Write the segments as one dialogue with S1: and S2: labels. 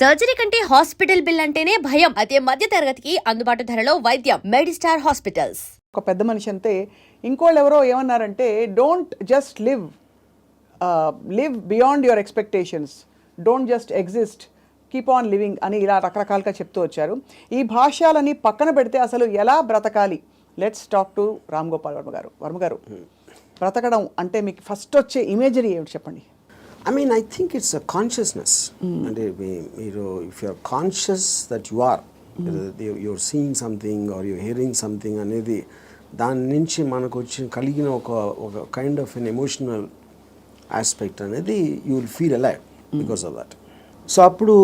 S1: Surgery కంటే hospital bill అంటేనే భయం. అదే మధ్య తరగతికి అందుబాటు ధరలో వైద్యం. Medistar hospitals.
S2: ఒక పెద్ద మనిషి అంతే ఇంకోళ్ళు ఎవరో ఏమన్నారంటే don't just live beyond your expectations, don't just exist, keep on living అని ఇలా రకరకాలుగా చెప్తూ వచ్చారు. ఈ భాష్యాలని పక్కన పెడితే అసలు ఎలా బ్రతకాలి? Let's talk to Ram Gopal Varma గారు. వర్మ గారు, బ్రతకడం అంటే మీకు ఫస్ట్ వచ్చే ఇమేజరీ ఏమిటి చెప్పండి?
S3: I mean, I think it's a consciousness. And if you're conscious that you are, you're seeing something or you're hearing something, అనేది దాని నుంచి మనకు వచ్చి కలిగిన ఒక kind of an emotional aspect అనేది you will feel alive because of that. So అప్పుడు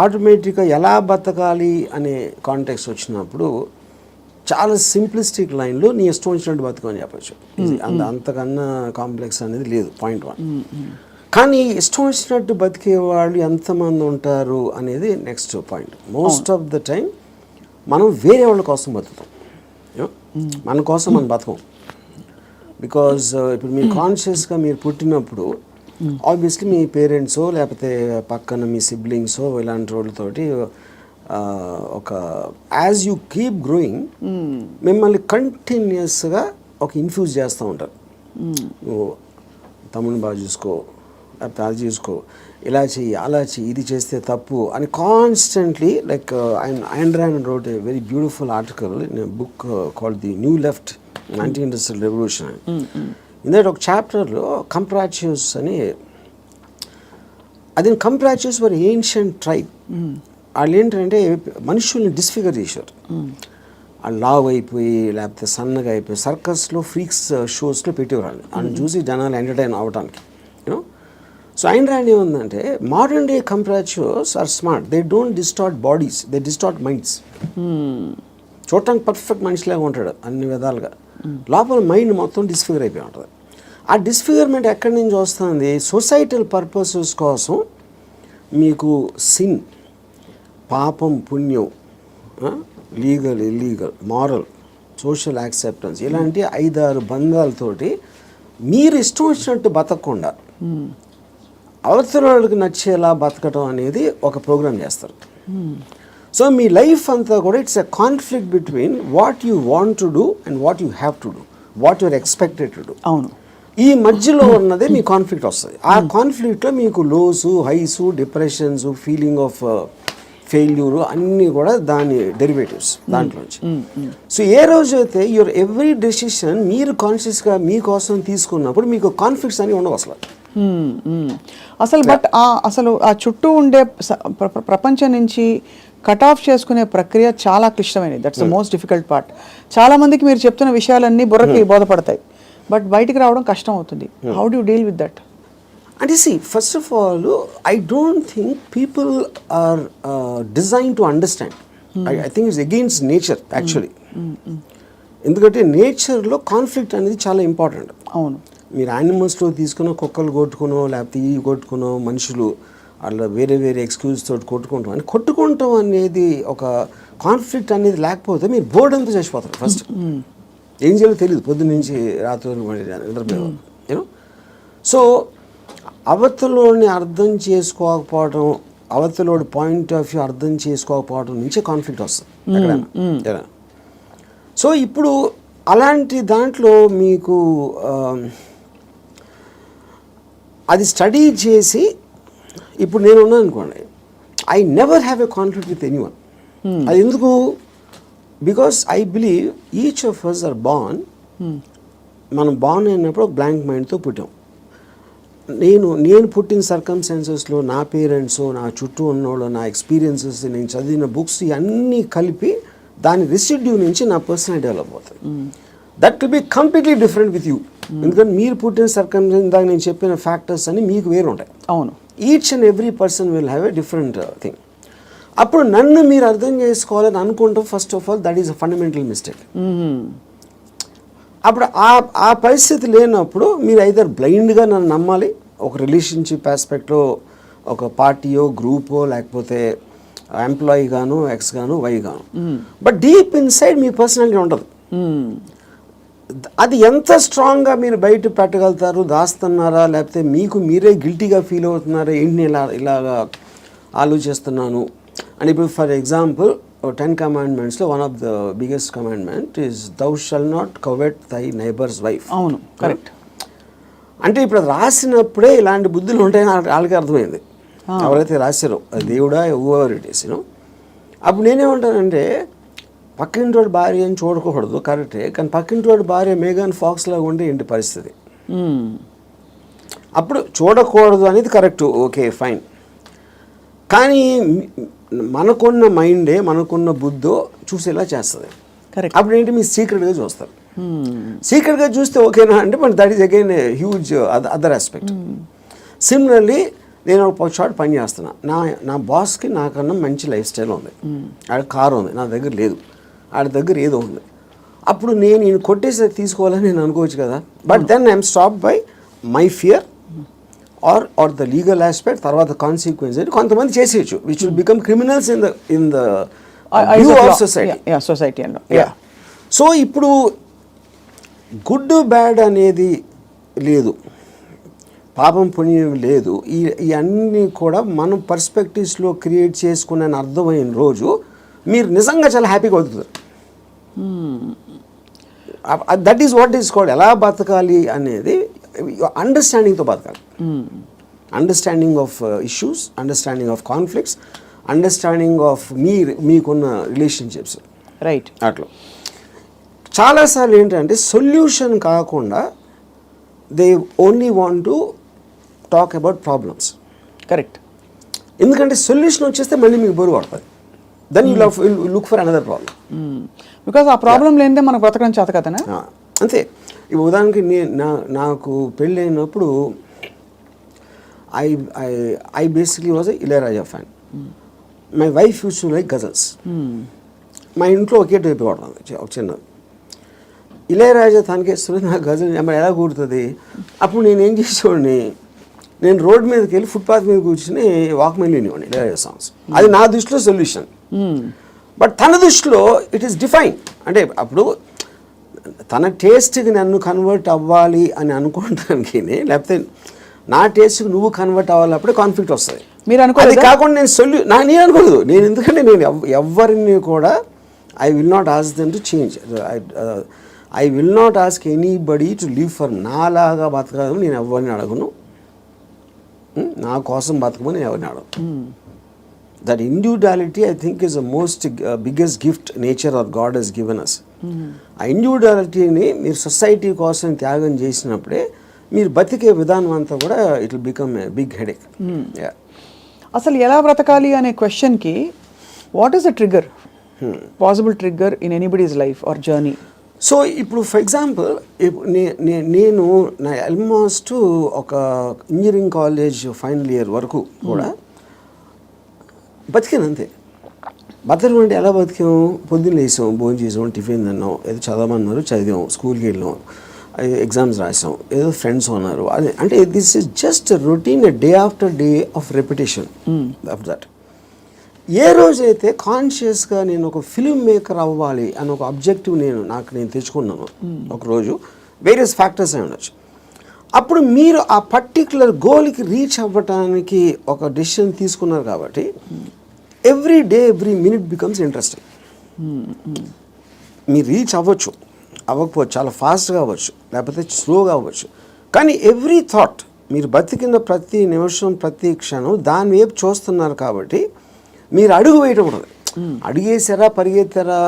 S3: ఆటోమేటిక్గా ఎలా బతకాలి అనే కాంటెక్స్ట్ వచ్చినప్పుడు చాలా సింప్లిస్టిక్ లైన్లో నీ ఇష్టం వచ్చినట్టు బతకని చెప్పచ్చు. అంతకన్నా కాంప్లెక్స్ అనేది లేదు. పాయింట్ 1. కానీ ఇష్టం వచ్చినట్టు బతికే వాళ్ళు ఎంతమంది ఉంటారు అనేది next point. Most of the time మనం వేరే వాళ్ళ కోసం బతుకుతాం, మన కోసం మనం బతకం. బికాజ్ ఇప్పుడు మీరు కాన్షియస్గా మీరు పుట్టినప్పుడు ఆబ్వియస్లీ మీ పేరెంట్సో లేకపోతే పక్కన మీ సిబ్లింగ్సో ఇలాంటి వాళ్ళతోటి ఒక యాజ్ యూ కీప్ గ్రోయింగ్ మిమ్మల్ని కంటిన్యూస్గా ఒక ఇన్ఫ్యూజ్ చేస్తూ ఉంటారు. నువ్వు తమ్ముని బాగా చూసుకో, లేకపోతే అది చూసుకో, ఇలా చెయ్యి, అలా చెయ్యి, ఇది చేస్తే తప్పు అని constantly. Like Ayn Rand wrote a very beautiful article in a book called The New Left, Anti-Industrial Revolution. ఇందులో ఒక చాప్టర్లో కంప్రాచ్యూస్ అని, అది కంప్రాచ్యూస్ వర్ ఏన్షియంట్ ట్రైబ్. వాళ్ళు ఏంటంటే మనుషుల్ని డిస్ఫిగర్ చేశారు. వాళ్ళు లావ్ అయిపోయి లేకపోతే సన్నగా అయిపోయి సర్కస్లో ఫ్రీక్స్ షోస్లో పెట్టేవాళ్ళు. వాళ్ళని చూసి జనాలు ఎంటర్టైన్ అవ్వడానికి. యూనో, సో Ayn Rand ఏముందంటే modern day comprachicos are smart, they don't distort bodies, they distort minds. చూడటానికి పర్ఫెక్ట్ మనిషిలాగా ఉంటాడు అన్ని విధాలుగా, లోపల మైండ్ మొత్తం డిస్ఫిగర్ అయిపోయి ఉంటుంది. ఆ డిస్ఫిగర్మెంట్ ఎక్కడి నుంచి వస్తుంది? సొసైటల్ పర్పసెస్ కోసం మీకు సిన్, పాపం, పుణ్యం, legal, illegal, moral, social acceptance, ఇలాంటి 5-6 బంధాలతోటి మీరు ఇష్టం వచ్చినట్టు బతకకుండా అవతల వాళ్ళకి నచ్చేలా బతకటం అనేది ఒక ప్రోగ్రామ్ చేస్తారు. సో మీ లైఫ్ అంతా కూడా it's a conflict between what you want to do and what you have to do, what your expected to do.
S2: అవును,
S3: ఈ మధ్యలో ఉన్నదే మీ కాన్ఫ్లిక్ట్ వస్తుంది. ఆ కాన్ఫ్లిక్ట్లో మీకు lows, highs, depressions, feeling of failure అన్నీ కూడా దాని డెరివేటివ్స్ దాంట్లోంచి. సో ఏ రోజైతే యువర్ ఎవ్రీ డెసిషన్ మీరు కాన్షియస్గా మీకోసం తీసుకున్నప్పుడు మీకు కాన్ఫ్లిక్ట్స్ అని ఉండవు అసలు.
S2: అసలు బట్ అసలు ఆ చుట్టూ ఉండే ప్రపంచం నుంచి కట్ ఆఫ్ చేసుకునే ప్రక్రియ చాలా క్లిష్టమైనది. That's the most difficult part. చాలా మందికి మీరు చెప్తున్న విషయాలన్నీ బుర్రకి బోధపడతాయి, బట్ బయటికి రావడం కష్టం అవుతుంది. How do you deal with that?
S3: అంటే see, first of all, I don't think people are designed to understand. I think it's against nature actually. ఎందుకంటే నేచర్లో కాన్ఫ్లిక్ట్ అనేది చాలా ఇంపార్టెంట్.
S2: అవును,
S3: మీరు యానిమల్స్లో తీసుకున్న కుక్కలు కొట్టుకునో లేకపోతే ఇవి కొట్టుకునో మనుషులు అలా వేరే వేరే ఎక్స్క్యూజ్ తోటి కొట్టుకుంటాం అని కొట్టుకుంటాం అనేది ఒక కాన్ఫ్లిక్ట్ అనేది లేకపోతే మీరు బోర్డు అంతా చచ్చిపోతారు. ఫస్ట్ ఏం చేయాలో తెలియదు, పొద్దున్న నుంచి రాత్రి నిద్రపోయేవారు. యూనో, సో అవతలోని అర్థం చేసుకోకపోవడం, అవతలోడి పాయింట్ ఆఫ్ వ్యూ అర్థం చేసుకోకపోవడం నుంచే కాన్ఫ్లిక్ట్ వస్తుంది ఎక్కడైనా. సో ఇప్పుడు అలాంటి దాంట్లో మీకు అది స్టడీ చేసి ఇప్పుడు నేను ఉన్నాను అనుకోండి, I never have a conflict with anyone. అది ఎందుకు? Because I believe each of us are born. మనం బార్న్ అయినప్పుడు ఒక బ్లాంక్ మైండ్తో పుట్టాం. నేను పుట్టిన సర్కమ్స్టాన్సెస్లో నా పేరెంట్స్, నా చుట్టూ ఉన్నోళ్ళు, నా ఎక్స్పీరియన్సెస్, నేను చదివిన బుక్స్ ఇవన్నీ కలిపి దాని రెసిడ్యూ నుంచి నా పర్సనాలిటీ డెవలప్ అవుతుంది. That will be completely different with you. ఎందుకంటే మీరు పుట్టిన సర్కమ్స్టాన్స్, దాకా నేను చెప్పిన ఫ్యాక్టర్స్ అన్ని మీకు వేరు ఉంటాయి.
S2: అవును,
S3: each and every person will have a different thing. అప్పుడు నన్ను మీరు అర్థం చేసుకోవాలని అనుకుంటాం. First of all that is a fundamental mistake. అప్పుడు ఆ పరిస్థితి లేనప్పుడు మీరు ఐదర్ బ్లైండ్గా నన్ను నమ్మాలి, ఒక రిలేషన్షిప్ ఆస్పెక్ట్లో ఒక పార్టీయో గ్రూపో లేకపోతే ఎంప్లాయీ గాను, ఎక్స్ గాను, వై గాను, but deep inside me personality ఉండదు. అది ఎంత స్ట్రాంగ్గా మీరు బయట పెట్టగలుగుతారు, దాస్తున్నారా లేకపోతే మీకు మీరే గిల్టీగా ఫీల్ అవుతున్నారా, ఏంటి ఇలాగా ఆలోచిస్తున్నాను అని. ఇప్పుడు ఫర్ ఎగ్జాంపుల్ 10 commandmentsలో one of the biggest commandment is thou shall not covet thy neighbour's wife.
S2: అవును, కరెక్ట్.
S3: అంటే ఇప్పుడు అది రాసినప్పుడే ఇలాంటి బుద్ధులు ఉంటాయని వాళ్ళకి అర్థమైంది, ఎవరైతే రాశారో అది దేవుడా ఎవరు ఇట్ ఈస్. అప్పుడు నేనేమంటానంటే పక్కింటోడి భార్య అని చూడకూడదు, కరెక్టే, కానీ పక్కింటోడి భార్య మేఘన్ ఫాక్స్ లాగా ఉంటే ఏంటి పరిస్థితి? అప్పుడు చూడకూడదు అనేది కరెక్ట్, ఓకే ఫైన్. కానీ మనకున్న మైండే మనకున్న బుద్ధో చూసేలా చేస్తుంది.
S2: కరెక్ట్.
S3: అప్పుడు ఏంటి మీరు సీక్రెట్గా చూస్తారు. సీక్రెట్గా చూస్తే ఓకేనా అంటే but that is again huge other aspect. Similarly నేను ఒక షార్ట్ పని చేస్తున్నా, నా బాస్కి నాకన్నా మంచి లైఫ్ స్టైల్ ఉంది, ఆడ కారు ఉంది, నా దగ్గర లేదు, ఆడ దగ్గర ఏదో ఉంది. అప్పుడు నేను ఈయన కొట్టేసి తీసుకోవాలని నేను అనుకోవచ్చు కదా, but then I'm stop by my fear or the legal aspect, తర్వాత కాన్సిక్వెన్స్ అని కొంతమంది చేసేయచ్చు which will become criminals in the view of society. So ఇప్పుడు గుడ్ బ్యాడ్ అనేది లేదు, పాపం పుణ్యం లేదు, ఇవన్నీ కూడా మనం పర్స్పెక్టివ్స్లో క్రియేట్ చేసుకునే అర్థమైన రోజు మీరు నిజంగా చాలా హ్యాపీగా బతుకుతారు. That is what is called ఎలా బతకాలి అనేది అండర్స్టాండింగ్తో బతకాలి. Understanding of issues, understanding of conflicts, understanding of మీకున్న రిలేషన్షిప్స్.
S2: రైట్.
S3: అట్లా చాలాసార్లు ఏంటంటే సొల్యూషన్ కాకుండా they only want to talk about problems.
S2: Correct.
S3: ఎందుకంటే సొల్యూషన్ వచ్చేస్తే మళ్ళీ మీకు బరువు పడుతుంది, then you look for another problem.
S2: Because ఆ ప్రాబ్లం లేనిదే మనకు బ్రతకడం చేత కదనా.
S3: అంతే. ఇప్పుడు ఉదాహరణకి నాకు పెళ్ళి అయినప్పుడు I basically was Ilaiyaraaja fan. My wife use to like ghazals. మా ఇంట్లో ఒకే టైప్ పడుతుంది ఒక చిన్నది. ఇళయరాజా తనకేస్తుంది, నాకు గజల్ మరి ఎలా కూడుతుంది. అప్పుడు నేను ఏం చేసేవాడిని, నేను రోడ్ మీదకి వెళ్ళి ఫుట్పాత్ మీద కూర్చుని వాక్మెన్ వినేవాడిని ఇళయరాజా సాంగ్స్. అది నా దృష్టిలో సొల్యూషన్. బట్ తన దృష్టిలో ఇట్ ఈస్ డిఫైన్. అంటే అప్పుడు తన టేస్ట్కి నన్ను కన్వర్ట్ అవ్వాలి అని అనుకోవడానికి, లేకపోతే నా టేస్ట్కి నువ్వు కన్వర్ట్ అవ్వాలి, అప్పుడే కాన్ఫ్లిక్ట్ వస్తుంది.
S2: మీరు అనుకోలేదు.
S3: అది కాకుండా నేను అనుకోలేదు. నేను ఎందుకంటే నేను ఎవరిని కూడా I will not ask them to change. I will not ask anybody to live for నాలాగా బతకడం నేను ఎవరిని అడగను, నా కోసం బతకమని నేను ఎవరిని అడగను. That individuality I think is the most biggest gift nature or God he's given us. ఆ ఇండివిజువాలిటీని మీరు సొసైటీ కోసం త్యాగం చేసినప్పుడే మీరు బతికే విధానం అంతా కూడా it will become a big headache.
S2: అసలు ఎలా బ్రతకాలి అనే క్వశ్చన్కి what is the trigger, possible trigger in anybody's life or journey?
S3: So ఇప్పుడు ఫర్ ఎగ్జాంపుల్ నేను నా ఆల్మోస్ట్ ఒక ఇంజనీరింగ్ కాలేజ్ ఫైనల్ ఇయర్ వరకు కూడా బతికాను అంతే. బతకడం అంటే ఎలా బతికాము, పొద్దున్న లేసాం, భోజనం చేసాం, టిఫిన్ తిన్నాం, ఏదో చదవమన్నారు చదివాం, స్కూల్కి వెళ్ళాం, ఎగ్జామ్స్ రాసాం, ఏదో ఫ్రెండ్స్ ఉన్నారు. అదే అంటే this is just routine, day after day of repetition of that. ఏ రోజైతే కాన్షియస్గా నేను ఒక ఫిల్మ్ మేకర్ అవ్వాలి అని ఒక ఆబ్జెక్టివ్ నేను తెచ్చుకున్నాను ఒకరోజు, వేరియస్ ఫ్యాక్టర్స్ అయి ఉండొచ్చు, అప్పుడు మీరు ఆ పర్టిక్యులర్ గోల్కి రీచ్ అవ్వటానికి ఒక డెసిషన్ తీసుకున్నారు కాబట్టి every day every minute becomes interesting. మీరు రీచ్ అవ్వకపోవచ్చు, చాలా ఫాస్ట్గా అవ్వచ్చు, లేకపోతే స్లోగా అవ్వచ్చు, కానీ ఎవ్రీ థాట్, మీరు బతికిన ప్రతి నిమిషం ప్రతి క్షణం దాని వైపు చూస్తున్నారు కాబట్టి మీరు అడుగు వేయటం ఉండదు. అడిగేసారా, పరిగెత్తారా,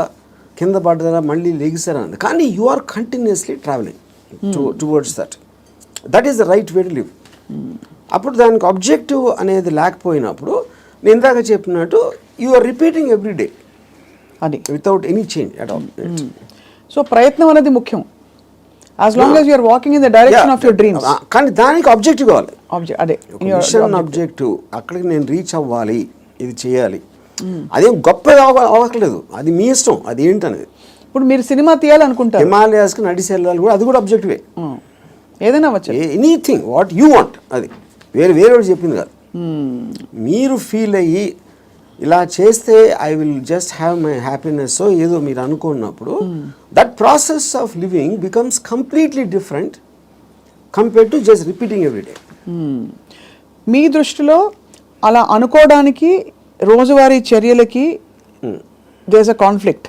S3: కింద పడ్డారా, మళ్ళీ లెగిసారా అన్నది, కానీ you are continuously travelling towards that is the right way to live. అప్పుడు దానికి ఆబ్జెక్టివ్ అనేది లేకపోయినప్పుడు నేను ఇందాక చెప్పినట్టు you are repeating every day
S2: అది
S3: without any change at all.
S2: So ప్రయత్నం అనేది ముఖ్యం, as long as you are walking in the direction of your dreams.
S3: కానీ దానికి ఆబ్జెక్టివ్ కావాలి,
S2: అదే
S3: మిషన్ ఆబ్జెక్టివ్. అక్కడికి నేను రీచ్ అవ్వాలి, ఇది చేయాలి, అదేం గొప్ప అవ్వట్లేదు, అది మీ ఇష్టం, అది ఏంటనేది.
S2: ఇప్పుడు మీరు సినిమా తీయాలనుకుంటారు,
S3: హిమాలయాస్కి నడిచి వెళ్ళాలి కూడా, అది కూడా ఆబ్జెక్టివే.
S2: ఏదైనా వచ్చు,
S3: ఎనీథింగ్ వాట్ యూ వాంట్, అది వేరే చెప్పింది కాదు. మీరు ఫీల్ అయ్యి ఇలా చేస్తే I will just have my happiness ఏదో మీరు అనుకున్నప్పుడు that process of living becomes completely different compared to just repeating every day.
S2: మీ దృష్టిలో అలా అనుకోవడానికి రోజువారీ చర్యలకి దేస్ అ కాన్ఫ్లిక్ట్,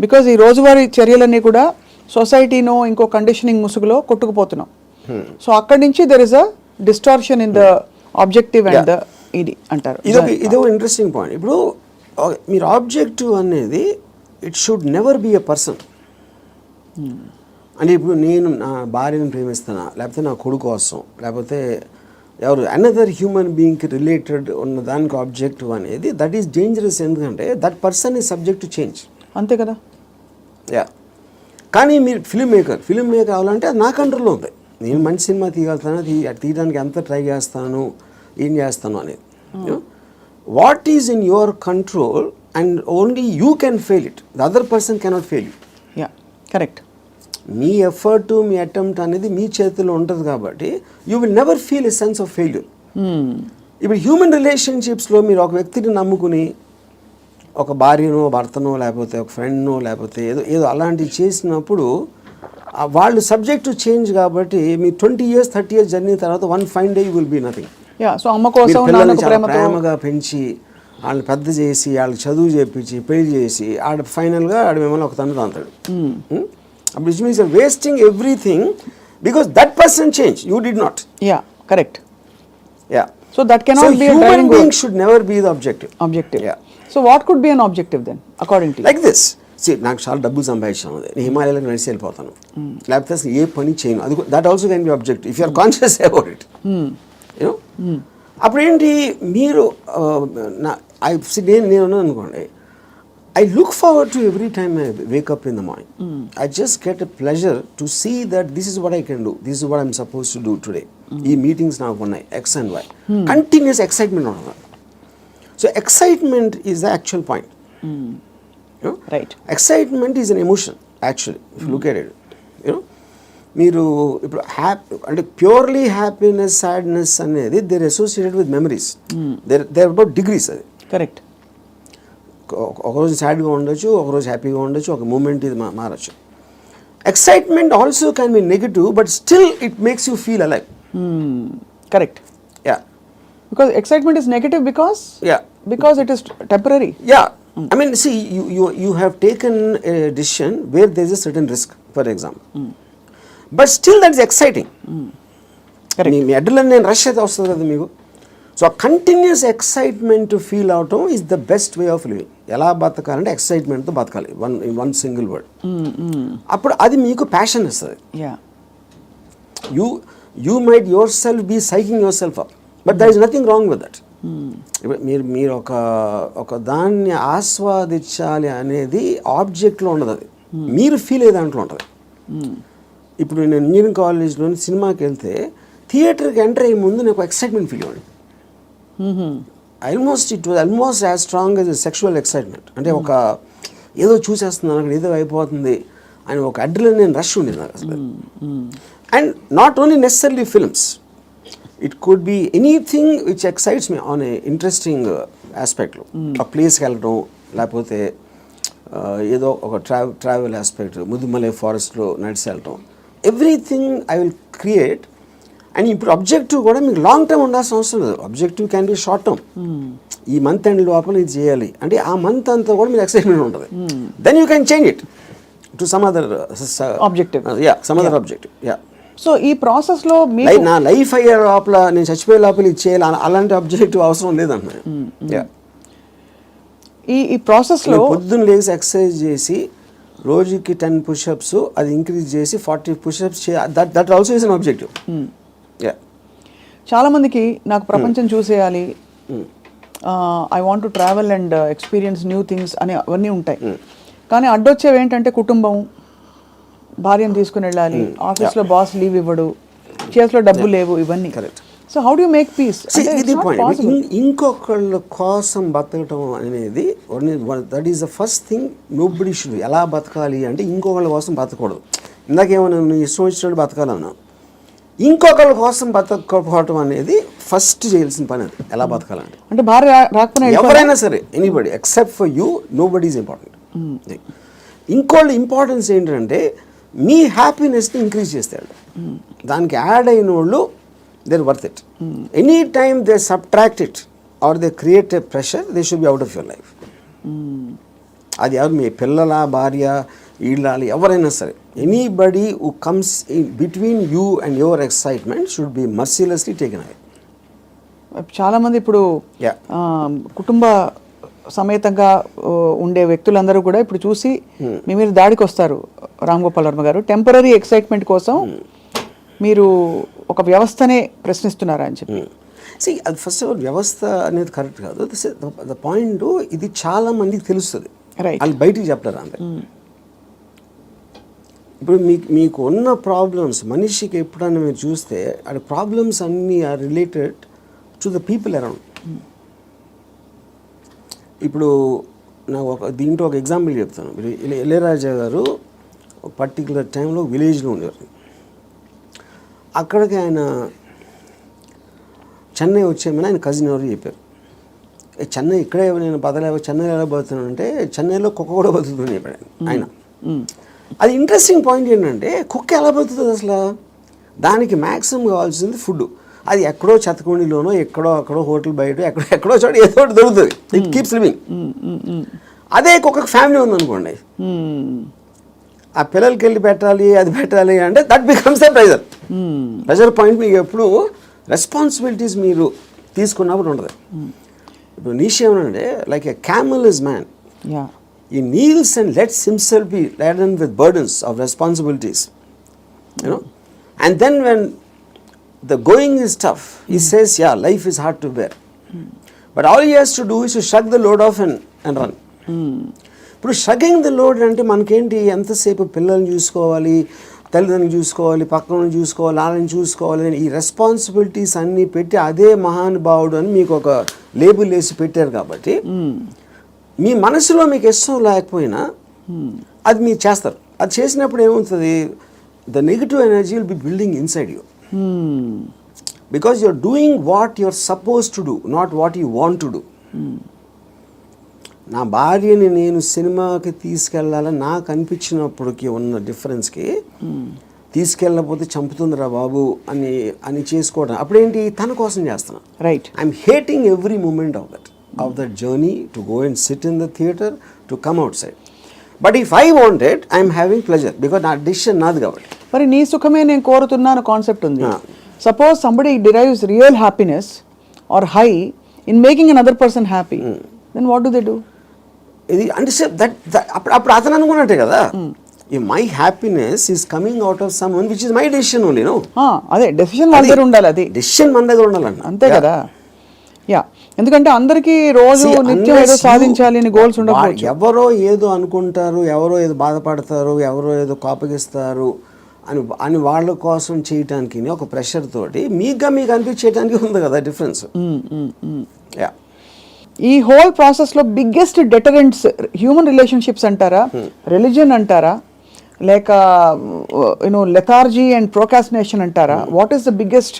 S2: బికాజ్ ఈ రోజువారీ చర్యలన్నీ కూడా సొసైటీనో ఇంకో కండిషనింగ్ ముసుగులో కొట్టుకుపోతున్నాం. సో అక్కడి నుంచి there is a distortion in the objective and the ఇది అంటారు.
S3: ఇది ఒక ఇంట్రెస్టింగ్ పాయింట్. ఇప్పుడు మీరు ఆబ్జెక్టివ్ అనేది it should never be a person. అంటే ఇప్పుడు నేను నా భార్యను ప్రేమిస్తున్నా, లేకపోతే నా కొడుకు కోసం, లేకపోతే ఎవరు అనదర్ హ్యూమన్ బీయింగ్కి రిలేటెడ్ ఉన్న దానికి ఆబ్జెక్టివ్ అనేది దట్ ఈస్ డేంజరస్. ఎందుకంటే that person is subject to change.
S2: అంతే కదా.
S3: యా, కానీ మీరు ఫిల్మ్ మేకర్ అవ్వాలంటే అది నా కంట్రోల్లో ఉంది. నేను మంచి సినిమా తీయగలుగుతాను, తీయడానికి ఎంత ట్రై చేస్తాను, ఏం చేస్తాను అనేది. What is in your control and only you can fail it, the other person cannot fail you.
S2: Yeah, correct.
S3: Me effort, me attempt అనేది మీ చేతిలో ఉంటుంది కాబట్టి you will never feel a sense of failure. ఇప్పుడు human రిలేషన్షిప్స్లో మీరు ఒక వ్యక్తిని నమ్ముకుని ఒక భార్యనో భర్తనో లేకపోతే ఒక ఫ్రెండ్నో లేకపోతే ఏదో అలాంటివి చేసినప్పుడు వాళ్ళు సబ్జెక్ట్ టు చేంజ్ కాబట్టి మీ 20 years 30 years జర్నీ తర్వాత one fine day you will be nothing.
S2: So అమ్మ కోసం
S3: ప్రేమగా పెంచి వాళ్ళని పెద్ద చేసి వాళ్ళకి చదువు చేపించి పెళ్లి చేసి ఫైనల్గా మిమ్మల్ని ఒక తను తాంతాడు. అప్పుడు it means wasting everything because that person change, you did not.
S2: Yeah, correct.
S3: Yeah,
S2: so that cannot be
S3: human being should never be the objective.
S2: Yeah, so what could be an objective then according to
S3: like this. నాకు చాలా డబ్బులు సంపాదించాను, నేను హిమాలయాలకు నడిచి వెళ్ళిపోతాను, లేకపోతే అసలు ఏ పని చేయను, అది that also can be objective if you are conscious about it. You know, అప్పుడేంటి మీరు నేను అనుకోండి, I look forward to every time I wake up in the morning. I just get a pleasure to see that this is what I can do. This is what I'm supposed to do today. ఈ meetings now ఉన్నాయి X and Y. Continuous excitement on that. So excitement is the actual point. You know?
S2: Right.
S3: Excitement is an emotion actually. If you look at it, you know, మీరు ఇప్పుడు అంటే purely happiness sadness అనేది there associated with memories. There about degrees. అది
S2: correct.
S3: ఒకరోజు సాడ్గా ఉండొచ్చు, ఒకరోజు హ్యాపీగా ఉండొచ్చు, ఒక మూమెంట్ ఇది మారచ్చు. Excitement also can be negative but still it makes you feel alive.
S2: Correct.
S3: Yeah,
S2: because excitement is negative because it is temporary.
S3: Yeah, I mean see you have taken a decision where there is a certain risk for example, but still that is exciting. మీ adrenaline నేను rush అయితే వస్తుంది కదా మీకు. So continuous excitement feel అవటం is the best way of living. ఎలా బతకాలంటే ఎక్సైట్మెంట్తో బతకాలి, వన్ సింగిల్ వర్డ్. అప్పుడు అది మీకు ప్యాషన్ ఇస్తుంది. You might yourself be psyching yourself up, but there is nothing wrong with that. మీరు ఒక దాన్ని ఆస్వాదించాలి అనేది ఆబ్జెక్ట్లో ఉండదు, అది మీరు ఫీల్ అయ్యే దాంట్లో ఉంటుంది. ఇప్పుడు నేను ఇంజనీరింగ్ కాలేజ్లోని సినిమాకి వెళ్తే థియేటర్కి ఎంటర్ అయ్యే ముందు నాకు ఎక్సైట్మెంట్ ఫీల్ అవ్వండి. It was almost as strong as sexual excitement. అంటే ఒక ఏదో చూసేస్తున్నాను అక్కడ, ఏదో అయిపోతుంది అని ఒక అడ్రినలిన్ రష్ ఉండేది నాకు అసలు. And not only necessary films, it could be anything which excites me on a interesting ఆస్పెక్ట్లో. ఒక ప్లేస్కి వెళ్ళడం, లేకపోతే ఏదో ఒక ట్రావెల్ ఆస్పెక్ట్, ముదుమలై ఫారెస్ట్లో నడిచి వెళ్ళటం, everything I will create. And ఇప్పుడు అబ్జెక్టివ్ కూడా మీకు లాంగ్ టర్మ్ ఉండాల్సిన అవసరం లేదు. Objective can be short term. ఈ మంత్ ఎండ్ లోపల ఇది చేయాలి అంటే ఆ మంత్ అంతా కూడా మీకు ఎక్సైట్మెంట్ ఉంటుంది. Then you can change it to some other
S2: objective.
S3: Some other objective.
S2: So ఈ ప్రాసెస్లో
S3: నా లైఫ్ అయ్యే లోపల, నేను చచ్చిపోయే లోపల ఇది చేయాలి అలాంటి అబ్జెక్టివ్ అవసరం లేదంటున్నా.
S2: ఈ ప్రాసెస్లో
S3: పొద్దున్న లేసి ఎక్సర్సైజ్ చేసి రోజుకి 10 push-ups అది ఇంక్రీజ్ చేసి 40 push-ups that also is an objective.
S2: చాలా మందికి నాకు ప్రపంచం చూసేయాలి, I want to travel and experience new things అని అవన్నీ ఉంటాయి. కానీ అడ్డొచ్చేవి ఏంటంటే కుటుంబం, భార్యను తీసుకుని వెళ్ళాలి, ఆఫీస్లో బాస్ లీవ్ ఇవ్వడు, చేతిలో డబ్బు లేవు, ఇవన్నీ. So how do you make peace?
S3: ఇది పాయింట్. ఇంకొకళ్ళ కోసం బతకటం అనేది that is the first thing nobody should. ఎలా బతకాలి అంటే ఇంకొకళ్ళ కోసం బతకూడదు. ఇందాకేమన్నా నువ్వు ఇష్టం వచ్చినట్టు బతకాలన్నా, ఇంకొకళ్ళ కోసం బతకపోవటం అనేది ఫస్ట్ చేయాల్సిన పని. అది ఎలా బతకాలంటే,
S2: అంటే భార్య రాకపోయినా
S3: ఎవరైనా సరే, anybody except for you, nobody is important. ఇంకోళ్ళ ఇంపార్టెన్స్ ఏంటంటే మీ హ్యాపీనెస్ని ఇంక్రీజ్ చేస్తాడు. దానికి యాడ్ అయిన వాళ్ళు they're worth it. Any time they subtract it or they create a pressure, they should be out of your life. అది ఎవరు, మీ పిల్లల, భార్య, ఇళ్ళాలి, ఎవరైనా సరే, anybody who comes in between you and your excitement should be mercilessly taken away.
S2: చాలామంది ఇప్పుడు
S3: Yeah.
S2: కుటుంబ సమేతంగా ఉండే వ్యక్తులందరూ కూడా ఇప్పుడు చూసి మీ మీద దాడికి వస్తారు. రామ్ గోపాల్ వర్మ గారు, టెంపరీ ఎక్సైట్మెంట్ కోసం మీరు ఒక వ్యవస్థనే ప్రశ్నిస్తున్నారా అని చెప్పి.
S3: అది ఫస్ట్ ఆఫ్ ఆల్ వ్యవస్థ అనేది కరెక్ట్ కాదు. ద పాయింట్, ఇది చాలా మందికి తెలుస్తుంది,
S2: Right.
S3: వాళ్ళు బయటికి చెప్తారు అంతే. ఇప్పుడు మీకు ఉన్న ప్రాబ్లమ్స్, మనిషికి ఎప్పుడన్నా మీరు చూస్తే ఆ ప్రాబ్లమ్స్ అన్నీ are related to the people around. ఇప్పుడు నాకు దీంట్లో ఒక ఎగ్జాంపుల్ చెప్తాను. ఇళయరాజా గారు ఒక పర్టికులర్ టైంలో విలేజ్లో ఉండేవారు. అక్కడికి ఆయన చెన్నై వచ్చేమని ఆయన కజిన్ ఎవరు చెప్పారు. చెన్నై ఇక్కడే నేను బతలేవో, చెన్నైలో ఎలా బతుకుతున్నాను అంటే, చెన్నైలో కుక్క కూడా బతుకుతుంది చెప్పాడు ఆయన. అది ఇంట్రెస్టింగ్ పాయింట్ ఏంటంటే, కుక్క ఎలా బతుకుతుంది అసలు? దానికి మ్యాక్సిమం కావాల్సింది ఫుడ్. అది ఎక్కడో చెత్తకుండిలోనో, అక్కడో హోటల్ బయట ఎక్కడో చోట ఏదో ఒకటి దొరుకుతుంది. It keeps living. అదే కుక్కకు ఫ్యామిలీ ఉందనుకోండి, ఆ పిల్లలకి వెళ్ళి పెట్టాలి, అది పెట్టాలి అంటే that becomes the pressure point. మీకు ఎప్పుడు రెస్పాన్సిబిలిటీస్ మీరు తీసుకున్నప్పుడు ఉండదు. ఇప్పుడు నీషే ఏమనంటే, like a camel is man, he kneels and lets himself be laden with burdens of responsibilities, you know, and then when the going is tough, he says, yeah, life is hard to bear, but all he has to do is to shrug the load off and run. ఇప్పుడు షగింగ్ the load అంటే మనకేంటి, ఎంతసేపు పిల్లల్ని చూసుకోవాలి, తల్లిదండ్రులు చూసుకోవాలి, పక్కన చూసుకోవాలి, వాళ్ళని చూసుకోవాలి అని ఈ రెస్పాన్సిబిలిటీస్ అన్నీ పెట్టి అదే మహానుభావుడు అని మీకు ఒక లేబుల్ వేసి పెట్టారు. కాబట్టి మీ మనసులో మీకు ఇష్టం లేకపోయినా అది మీరు చేస్తారు. అది చేసినప్పుడు ఏమవుతుంది, the negative energy will be building inside you, because you're doing what you're suppose to do, not what you want to do. నా భార్యని నేను సినిమాకి తీసుకెళ్ళాలని నాకు అనిపించినప్పటికీ ఉన్న డిఫరెన్స్కి, తీసుకెళ్ళకపోతే చంపుతుందిరా బాబు అని చేసుకోవడం అప్పుడేంటి, తన కోసం చేస్తున్నా.
S2: Right.
S3: I'm hating every moment of that journey to go and sit in the theater, to come outside. But if I want it, I am having pleasure because నా decision నాది కాబట్టి.
S2: మరి నీ సుఖమే నేను కోరుతున్నాను కాన్సెప్ట్ ఉంది. Suppose somebody derives real happiness or high in making another person happy, then what do they do?
S3: ఇది అంటే అప్పుడు అతను అనుకున్నట్టే కదా, my happiness is coming out of someone which is my decision only. No,
S2: అదే decision మన దగ్గర ఉండాలి, అది
S3: డెసిషన్ మన దగ్గర ఉండాలన్న,
S2: అంతే కదా. యా, ఎందుకంటే అందరికీ రోజు నిత్యం ఏదో సాధించాలి అని గోల్స్ ఉండకపోవచ్చు.
S3: ఎవరో ఏదో అనుకుంటారు, ఎవరో ఏదో బాధపడతారు, ఎవరో ఏదో కోపగిస్తారు అని వాళ్ళ కోసం చేయటానికి ఒక ప్రెషర్ తోటి మీకు అనిపించేయడానికి ఉంది కదా డిఫరెన్స్. యా,
S2: ఈ హోల్ ప్రాసెస్లో బిగ్గెస్ట్ డెటరెంట్స్ హ్యూమన్ రిలేషన్షిప్స్ అంటారా, రిలీజియన్ అంటారా, లేక లెథార్జీ అండ్ ప్రోకాస్టినేషన్ అంటారా? What is the biggest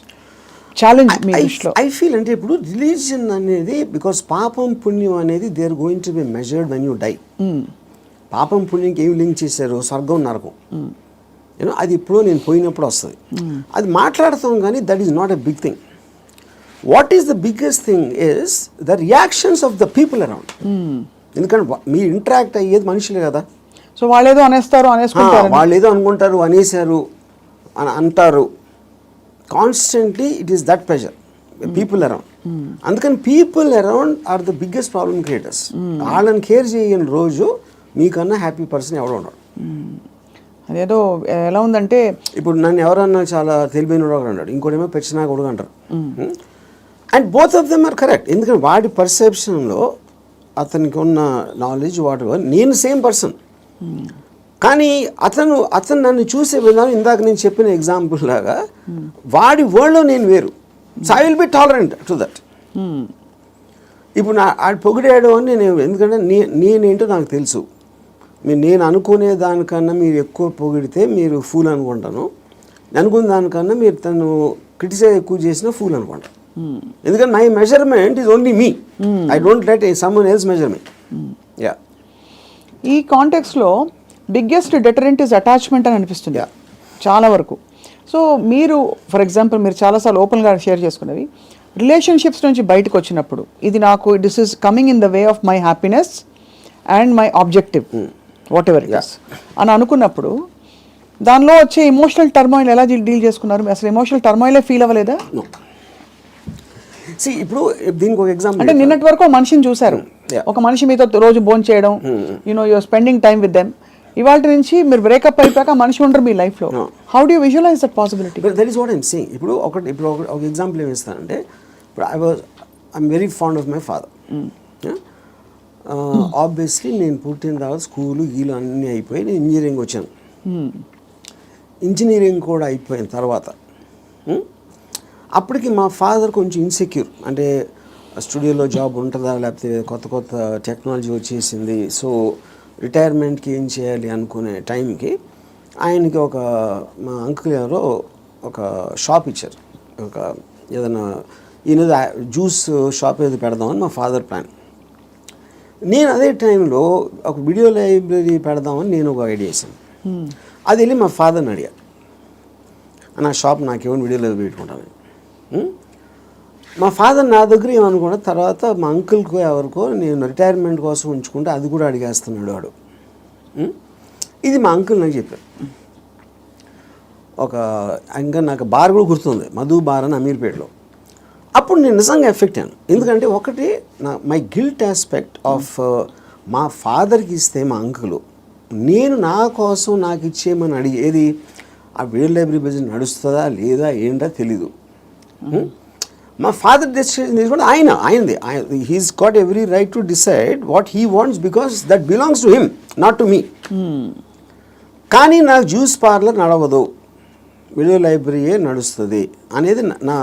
S2: challenge మీ దృష్టిలో?
S3: ఐ ఫీల్ అంటే ఇప్పుడు రిలీజియన్ అనేది, బికాస్ పాపం పుణ్యం అనేది they are going to be measured when you die. పాపం పుణ్యంకి ఏమి లింక్ చేశారు, స్వర్గం నరకం, యూనో, అది ఇప్పుడు నేను పోయినప్పుడు వస్తుంది. అది మాట్లాడతాం కానీ that is not a big thing. What is the biggest thing is the reactions of the people around. ఎందుకంటే మీరు ఇంటరాక్ట్ అయ్యేది మనుషులే కదా.
S2: సో వాళ్ళేదో అనేస్తారు, అనేసుకుంటారు,
S3: వాళ్ళు ఏదో అనుకుంటారు, అనేసారు అని అంటారు. Constantly it is that pressure, people around. అందుకని people around are the biggest problem creators. వాళ్ళని కేర్ చేయని రోజు మీకన్నా హ్యాపీ పర్సన్ ఎవడో ఉన్నాడు.
S2: అదేదో ఎలా ఉందంటే,
S3: ఇప్పుడు నన్ను ఎవరన్నా చాలా తెలివైన ఒకడు అన్నాడు, ఇంకోటేమో పెచ్చినా కొడుకు అంటారు. And both of them are correct. ఎందుకంటే వాడి పర్సెప్షన్లో అతనికి ఉన్న నాలెడ్జ్ వాటి, నేను సేమ్ పర్సన్, కానీ అతను నన్ను చూసే విధానం ఇందాక నేను చెప్పిన ఎగ్జాంపుల్ లాగా వాడి వరల్డ్లో నేను వేరు. So I will B tolerant to that. ఇప్పుడు ఆడు పొగిడాడు అని నేను, ఎందుకంటే నేనేంటో నాకు తెలుసు. నేను అనుకునే దానికన్నా మీరు ఎక్కువ పొగిడితే మీరు ఫూల్ అనుకుంటాను, అనుకున్న దానికన్నా మీరు తను క్రిటిసైజ్ ఎక్కువ చేసినా ఫూల్ అనుకుంటాను. ఎందుకంటే my measurement is only me, I don't let someone else measure me. Yeah,
S2: ఈ కాంటెక్స్లో బిగ్గెస్ట్ డెటరెంట్ ఇస్ అటాచ్మెంట్ అని అనిపిస్తుంది చాలా వరకు. సో మీరు ఫర్ ఎగ్జాంపుల్ మీరు చాలాసార్లు ఓపెన్గా షేర్ చేసుకునేవి, రిలేషన్షిప్స్ నుంచి బయటకు వచ్చినప్పుడు ఇది నాకు this is coming in the way of my happiness and my objective what ever it is అని అనుకున్నప్పుడు దానిలో వచ్చే ఎమోషనల్ టర్మాయిల్ ఎలా డీల్ చేసుకున్నారు? అసలు ఎమోషనల్ టర్మాయిలే ఫీల్ అవ్వలేదా?
S3: ఇప్పుడు దీనికి ఒక ఎగ్జాంపుల్
S2: అంటే నిన్నటి వరకు ఒక మనిషిని చూశారు, ఒక మనిషి మీతో రోజు భోజనం చేయడం, you're spending time with them. ఇవాళ నుంచి మీరు బ్రేకప్ అయిపోయాక మనిషి ఉండరు మీ లైఫ్ లో. How do you visualise that possibility?
S3: That is what I'm saying. ఇప్పుడు ఒక ఎగ్జాంపుల్ ఏమి ఇస్తానంటే, ఇప్పుడు I'm very fond of my father. Obviously నేను పుట్టిన తర్వాత స్కూలు గీలు అన్నీ అయిపోయి నేను ఇంజనీరింగ్ వచ్చాను. ఇంజనీరింగ్ కూడా అయిపోయిన తర్వాత అప్పటికి మా ఫాదర్ కొంచెం ఇన్సెక్యూర్, అంటే స్టూడియోలో జాబ్ ఉంటుందా, లేకపోతే కొత్త కొత్త టెక్నాలజీ వచ్చేసింది, సో రిటైర్మెంట్కి ఏం చేయాలి అనుకునే టైంకి ఆయనకి మా అంకుల్ ఎవరో ఒక షాప్ ఇచ్చారు. ఒక ఏదైనా ఈయన జ్యూస్ షాప్ ఏదో పెడదామని మా ఫాదర్ ప్లాన్. నేను అదే టైంలో ఒక వీడియో లైబ్రరీ పెడదామని నేను ఒక ఐడియా వేసాను. అది వెళ్ళి మా ఫాదర్ని అడిగా, నా షాప్ నాకేమో వీడియో లైబ్రరీ పెట్టుకుంటాను. మా ఫాదర్ నా దగ్గర ఏమనుకున్నా, తర్వాత మా అంకుల్కో ఎవరికో నేను రిటైర్మెంట్ కోసం ఉంచుకుంటే అది కూడా అడిగేస్తున్నాడు వాడు. ఇది మా అంకుల్ నాకు చెప్పారు. ఇంకా నాకు బార్ కూడా గుర్తుంది, మధు బార్ అని అమీర్పేటలో. అప్పుడు నేను నిజంగా ఎఫెక్ట్ అయ్యాను. ఎందుకంటే ఒకటి మై గిల్ట్ ఆస్పెక్ట్ ఆఫ్ మా ఫాదర్కి ఇస్తే మా అంకులు, నేను నా కోసం నాకు ఇచ్చేయమని అడిగేది ఆ వీడియో లైబ్రరీ బిజినెస్ నడుస్తుందా లేదా ఏంటో తెలీదు. మా ఫాదర్ డెసిషన్ తీసుకుంటే ఆయనది. He's got every right to decide what he wants because that belongs to him, not to me. కానీ నాకు జ్యూస్ పార్లర్ నడవదు, వీడియో లైబ్రరీయే నడుస్తుంది అనేది నా.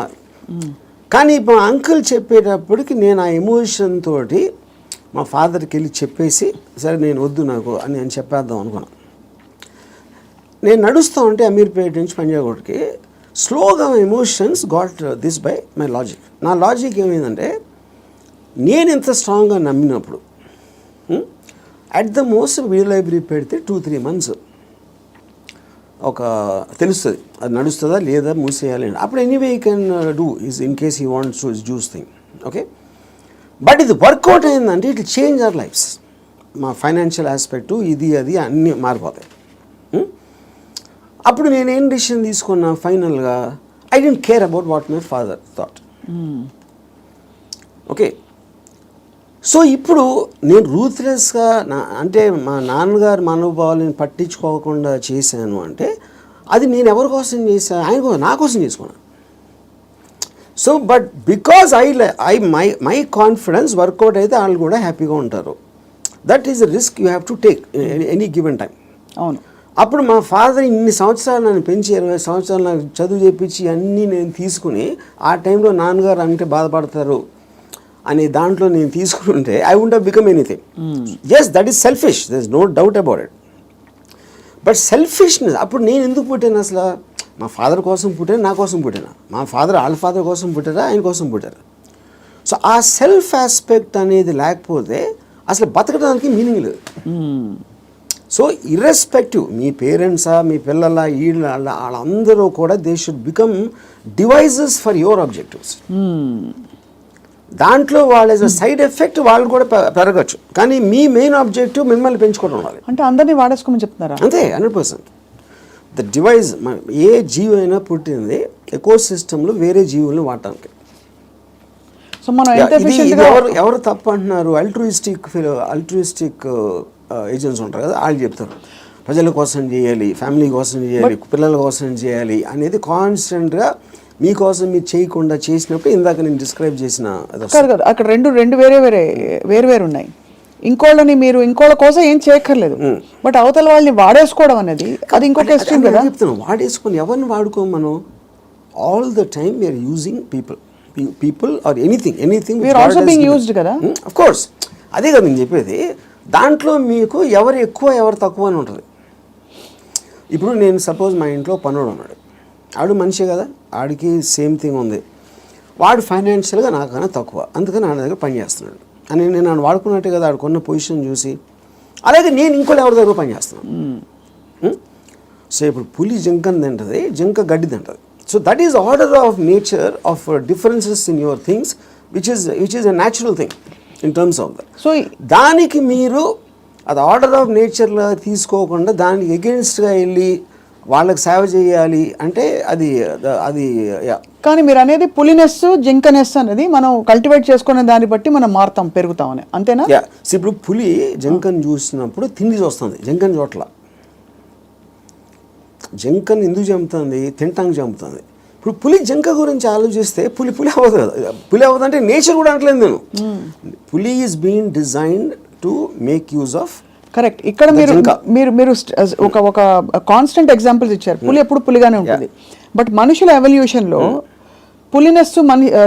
S3: కానీ మా అంకుల్ చెప్పేటప్పటికి నేను ఆ ఎమోషన్ తోటి మా ఫాదర్కి వెళ్ళి చెప్పేసి, సరే నేను వద్దు నాకు అని నేను చెప్పేద్దాం అనుకున్నాను. నేను నడుస్తూ ఉంటే అమీర్పేట నుంచి పంజాగుట్కి స్లోగా emotions got this by my logic. నా లాజిక్ ఏమైందంటే, నేను ఎంత స్ట్రాంగ్గా నమ్మినప్పుడు at the most video library పెడితే 2-3 months తెలుస్తుంది అది నడుస్తుందా లేదా మూసేయాలి. అప్పుడు anyway you can do is in case he wants to juice thing. Okay, but ఇది వర్కౌట్ అయిందంటే ఇట్ చేంజ్ అవర్ లైఫ్స్. మా ఫైనాన్షియల్ ఆస్పెక్టు ఇది అది అన్నీ మారిపోతాయి. అప్పుడు నేనేం డిసిషన్ తీసుకున్నా ఫైనల్గా, I don't care about what my father thought. Okay, so ఇప్పుడు నేను రూత్లెస్గా అంటే మా నాన్నగారు మనోభావాలను పట్టించుకోకుండా చేశాను అంటే అది నేను ఎవరి కోసం చేశాను? ఆయన కోసం, నా కోసం చేసుకున్నాను. So but because my confidence work out అయితే వాళ్ళు కూడా హ్యాపీగా ఉంటారు. That is the risk you have to take any given time.
S2: అవును.
S3: అప్పుడు మా ఫాదర్ ఇన్ని సంవత్సరాలు నన్ను పెంచి 20 సంవత్సరాలు నాకు చదువు చెప్పించి అన్నీ నేను తీసుకుని, ఆ టైంలో నాన్నగారు అంటే బాధపడతారు అనే దాంట్లో నేను తీసుకుంటే I won't have become anything. Yes, that is selfish, there is no doubt about it. But selfishness, అప్పుడు నేను ఎందుకు పుట్టాను అసలు? మా ఫాదర్ కోసం పుట్టాను, నా కోసం పుట్టాను. మా ఫాదర్ వాళ్ళ ఫాదర్ కోసం పుట్టారా, ఆయన కోసం పుట్టారు. సో ఆ సెల్ఫ్ ఆస్పెక్ట్ అనేది లేకపోతే అసలు బతకడానికి మీనింగ్ లేదు. సో ఇర్రెస్పెక్టివ్ మీ పేరెంట్సా, మీ పిల్లల, వాళ్ళందరూ కూడా they should become devices for your objectives. దాంట్లో వాళ్ళ సైడ్ ఎఫెక్ట్ వాళ్ళు కూడా పెరగచ్చు, కానీ మీ మెయిన్ ఆబ్జెక్టివ్ మిమ్మల్ని పెంచుకోవడం ఉండాలి.
S2: అంటే అందరినీ వాడేసుకోమని చెప్తున్నారా?
S3: అంతే, 100%. ద డివైజ్, ఏ జీవి అయినా పుట్టింది ఎకో సిస్టంలో వేరే జీవుల్ని వాడటానికి.
S2: సో మనం
S3: ఎవరు తప్పు అంటున్నారు? అల్ట్రూయిస్టిక్ ఏజెంట్స్ ఉంటారు కదా, వాళ్ళు చెప్తారు ప్రజల కోసం చేయాలి, ఫ్యామిలీ కోసం చేయాలి, పిల్లల కోసం చేయాలి అనేది కాన్స్టెంట్గా మీకోసం మీరు చేయకుండా చేసినప్పుడు ఇందాక నేను డిస్క్రైబ్ చేసిన
S2: అక్కడ రెండు వేరే ఉన్నాయి. ఇంకోళ్ళ కోసం ఏం చేయక్కర్లేదు, బట్ అవతల వాళ్ళని వాడేసుకోవడం అనేది అది ఇంకొక ఎక్స్ట్రీమ్ కదా.
S3: చెప్తున్నాను, వాడేసుకొని ఎవరిని వాడుకోం మనం. All the time we're using people or anything
S2: కదా.
S3: ఆఫ్ కోర్స్, అదే కదా నేను చెప్పేది. దాంట్లో మీకు ఎవరు ఎక్కువ ఎవరు తక్కువ అని ఉంటుంది. ఇప్పుడు నేను సపోజ్ మా ఇంట్లో పనుడు ఉన్నాడు, ఆడు మనిషి కదా, ఆడికి సేమ్ థింగ్ ఉంది, వాడు ఫైనాన్షియల్గా నాకన్నా తక్కువ, అందుకని నా దగ్గర పని చేస్తున్నాడు అని నేను నన్ను వాడుకున్నట్టే కదా ఆడుకున్న పొజిషన్ చూసి. అలాగే నేను ఇంకోటి ఎవరి దగ్గర పని చేస్తున్నాను. సో ఇప్పుడు పులి జింకని తింటుంది, జింక గడ్డి తింటుంది. So that is order of nature of differences in your things, which is a natural thing in terms of that.
S2: So
S3: దానికి మీరు అది ఆర్డర్ ఆఫ్ నేచర్లో తీసుకోకుండా దానికి ఎగెన్స్ట్గా వెళ్ళి వాళ్ళకి సేవ చేయాలి అంటే అది yeah.
S2: కానీ మీరు అనేది పులినెస్ జింకనెస్ అనేది మనం కల్టివేట్ చేసుకునే దాన్ని బట్టి మనం మారుతాం పెరుగుతామని అంతేనా?
S3: యా ఇప్పుడు పులి జంకన్ చూసినప్పుడు తిండి చూస్తుంది, జంకన్ చోట్ల. జంకన్ ఎందుకు చంపుతుంది? తింటానికి చంపుతుంది. ఇప్పుడు పులి జంక గురించి ఆలోచిస్తే పులి అవ్వదు కదా. పులి అవ్వదు అంటే నేచర్ కూడా అనట్లేదు నేను. పులి is being designed to make use of.
S2: Correct. ఇక్కడ మీరు ఒక కాన్స్టెంట్ ఎగ్జాంపుల్స్ ఇచ్చారు. పులి ఎప్పుడు పులిగానే ఉంటుంది. బట్ మనుషుల ఎవల్యూషన్లో పులినెస్